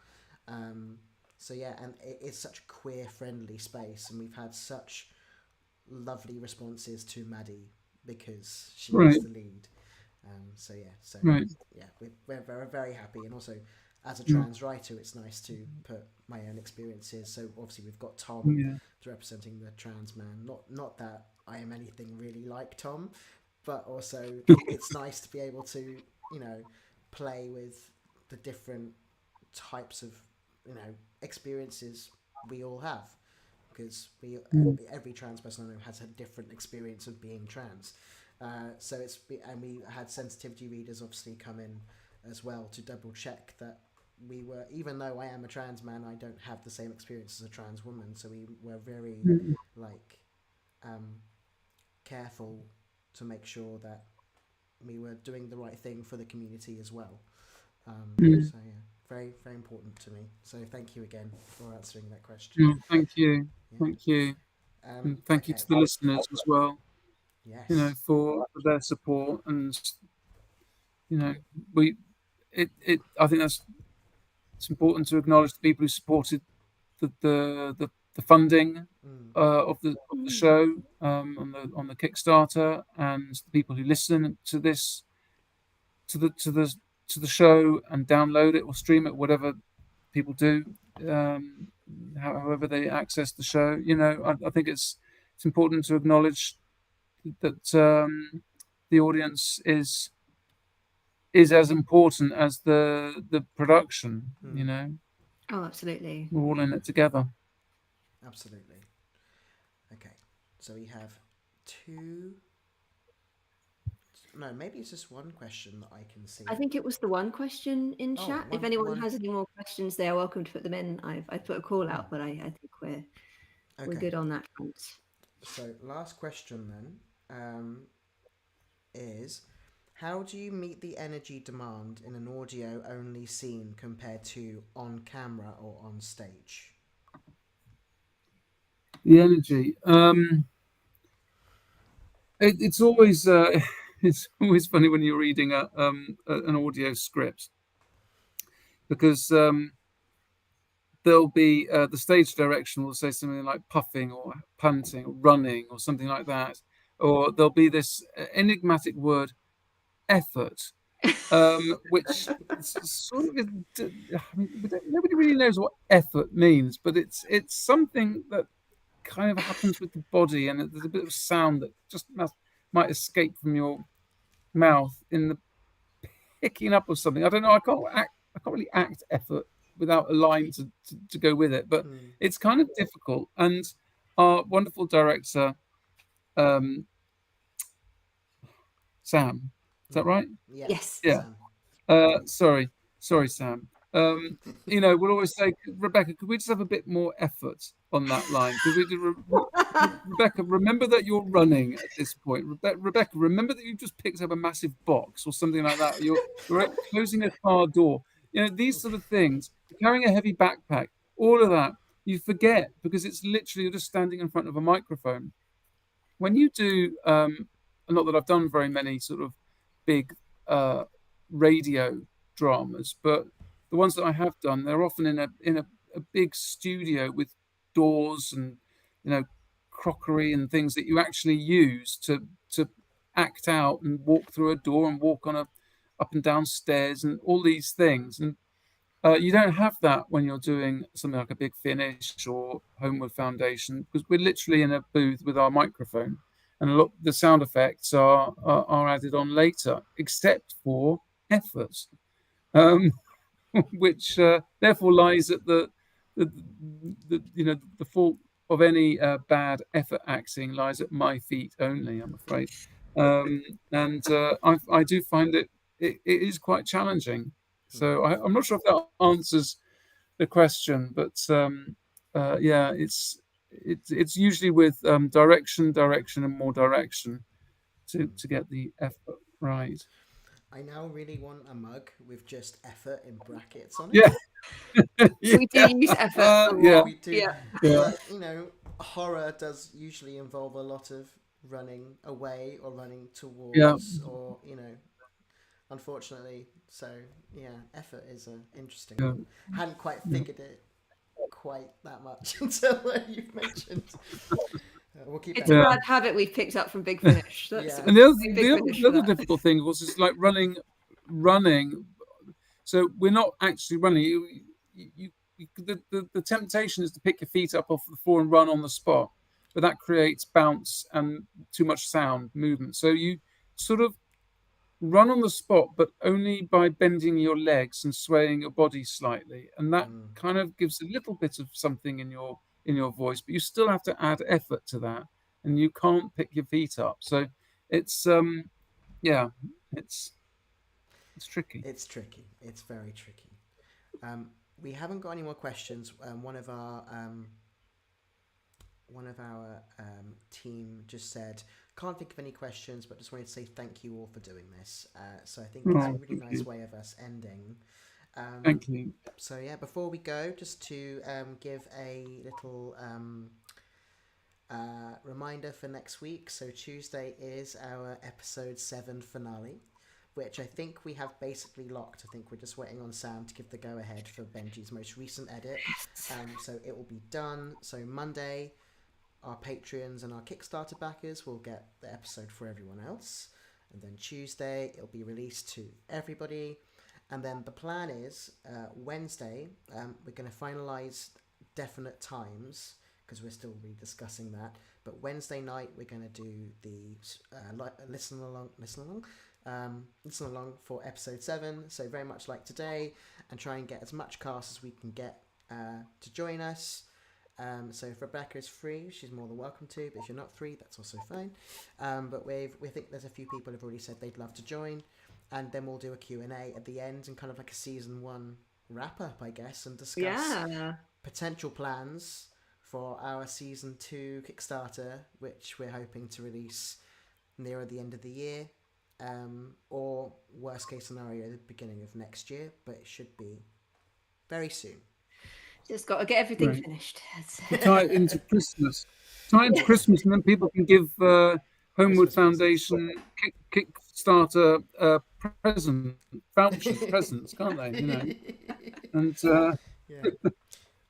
So yeah, and it's such a queer friendly space, and we've had such lovely responses to Maddie because she is the lead. We're very, very happy. And also, as a trans writer, it's nice to put my own experiences. So obviously we've got Tom representing the trans man. Not that I am anything really like Tom, but also it's nice to be able to, play with the different types of, experiences we all have. Because every trans person I know has a different experience of being trans. And we had sensitivity readers obviously come in as well to double check that we were, even though I am a trans man, I don't have the same experience as a trans woman. So we were very careful to make sure that we were doing the right thing for the community as well. Mm. So yeah, very, very important to me. So thank you again for answering that question. Mm, thank you. Thank you. And thank you okay. to the listeners as well. Yes. You know, for their support, and you know, I think it's important to acknowledge the people who supported the funding of the show on the Kickstarter, and the people who listen to this to the show and download it or stream it, whatever people do, however they access the show. You know, I think it's important to acknowledge that the audience is as important as the production. You know, Oh, absolutely. we're all in it together. Absolutely. Okay, so we have two. No, maybe it's just one question that I can see. I think it was the one question in chat. If anyone one. has any more questions, they are welcome to put them in. I've put a call out, but I think we're good on that front. So last question then is, how do you meet the energy demand in an audio only scene compared to on camera or on stage? The energy. It's always it's always funny when you're reading an audio script, because there'll be the stage direction will say something like puffing or panting or running or something like that, or there'll be this enigmatic word effort, which sort of is, I mean, nobody really knows what effort means, but it's something that kind of happens with the body, and there's a bit of sound that just might escape from your mouth in the picking up of something. I don't know. I can't really act effort without a line to go with it, but it's kind of difficult. And our wonderful director, Sam, is that right? Yes. Yeah. Sorry, Sam. You know, we'll always say, Rebecca, could we just have a bit more effort on that line? Could we do, Rebecca, remember that you're running at this point. Rebecca, remember that you just picked up a massive box or something like that. You're closing a car door. You know, these sort of things. Carrying a heavy backpack, all of that, you forget, because it's literally you're just standing in front of a microphone. When you do, not that I've done very many sort of big radio dramas, but the ones that I have done, they're often in a big studio with doors and, you know, crockery and things that you actually use to act out and walk through a door and walk on up and down stairs and all these things. And you don't have that when you're doing something like a Big Finish or Holmwood Foundation, because we're literally in a booth with our microphone, and a lot the sound effects are added on later, except for effort, which therefore lies at the you know, the fault of any bad effort acting lies at my feet only, I'm afraid. And I do find it is quite challenging. So I'm not sure if that answers the question, but yeah, it's usually with direction, and more direction to get the effort right. I now really want a mug with just effort in brackets on it. Yeah. We do use effort a lot. Yeah. We do. Yeah. But, you know, horror does usually involve a lot of running away or running towards, or, you know, unfortunately. So yeah, effort is an interesting one. Hadn't quite figured it quite that much until you've mentioned. We'll keep it's a bad habit we've picked up from Big Finish. That's And the other difficult thing, of course, is like running. So we're not actually running. The temptation is to pick your feet up off the floor and run on the spot, but that creates bounce and too much sound movement. So you sort of run on the spot, but only by bending your legs and swaying your body slightly, and that kind of gives a little bit of something in your voice, but you still have to add effort to that, and you can't pick your feet up. So it's yeah, it's tricky. It's tricky. It's very tricky. We haven't got any more questions. One of our one of our team just said, can't think of any questions, but just wanted to say thank you all for doing this. So I think it's a really nice way of us ending. Thank you. So yeah, before we go, just to give a little reminder for next week. So Tuesday is our episode 7 finale, which I think we have basically locked. I think we're just waiting on Sam to give the go ahead for Benji's most recent edit. So it will be done. So Monday, our Patreons and our Kickstarter backers will get the episode for everyone else. And then Tuesday, it'll be released to everybody. And then the plan is Wednesday, we're going to finalise definite times because we're still rediscussing that. But Wednesday night, we're going to do the listen along for episode 7. So very much like today, and try and get as much cast as we can get to join us. So if Rebecca is free, she's more than welcome to. But if you're not free, that's also fine. But we think there's a few people who've already said they'd love to join. And then we'll do a Q&A at the end and kind of like a season 1 wrap-up, I guess, and discuss potential plans for our season 2 Kickstarter, which we're hoping to release nearer the end of the year, or worst case scenario, the beginning of next year, but it should be very soon. Just got to get everything finished. Tie it into Christmas. And then people can give Holmwood Foundation Kickstarter presents, can't they? You know, and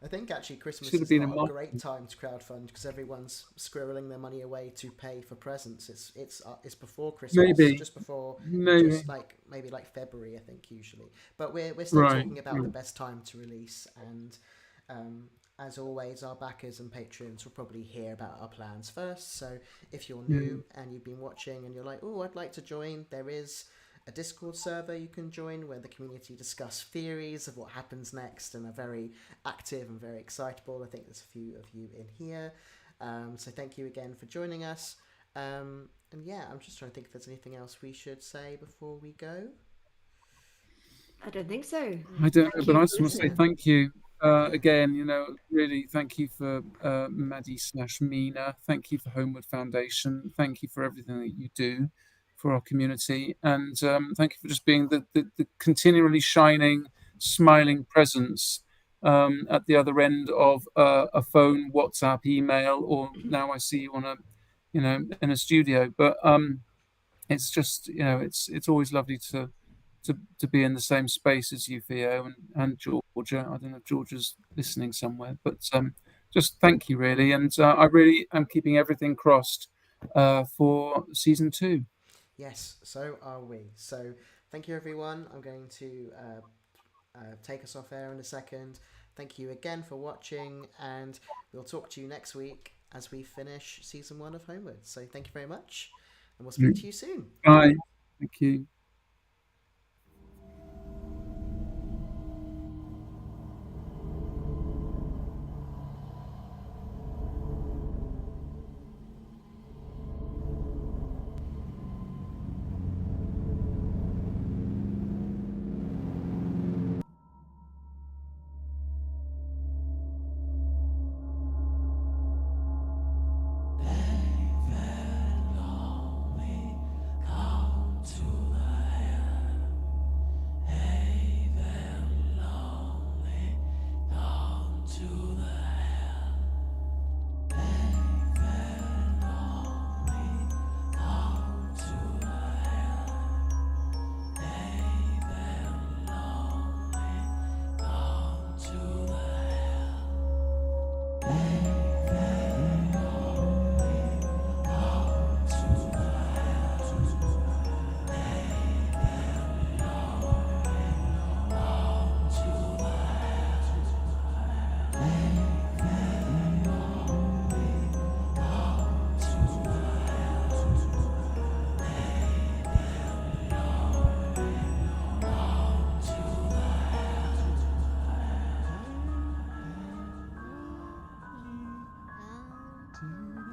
I think actually Christmas Should have is been not a a great time to crowdfund because everyone's squirreling their money away to pay for presents. It's before Christmas, just before, just like maybe like February, I think usually. But we're still talking about the best time to release, and as always, our backers and patrons will probably hear about our plans first. So if you're new and you've been watching and you're like, oh, I'd like to join, there is a Discord server you can join where the community discuss theories of what happens next and are very active and very excitable. I think there's a few of you in here. So thank you again for joining us. And yeah, I'm just trying to think if there's anything else we should say before we go. I don't think so. I don't know, but I just want to say thank you. Again, you know, really thank you for Maddie/Mina. Thank you for Holmwood Foundation. Thank you for everything that you do for our community. And thank you for just being the continually shining, smiling presence at the other end of a phone, WhatsApp, email, or now I see you on a, you know, in a studio. But it's just, you know, it's always lovely to be in the same space as you, Theo, and Georgia. I don't know if Georgia's listening somewhere, but just thank you, really. And I really am keeping everything crossed for season 2. Yes, so are we. So thank you, everyone. I'm going to take us off air in a second. Thank you again for watching, and we'll talk to you next week as we finish season 1 of Holmwood. So thank you very much, and we'll speak to you soon. Bye. Thank you. To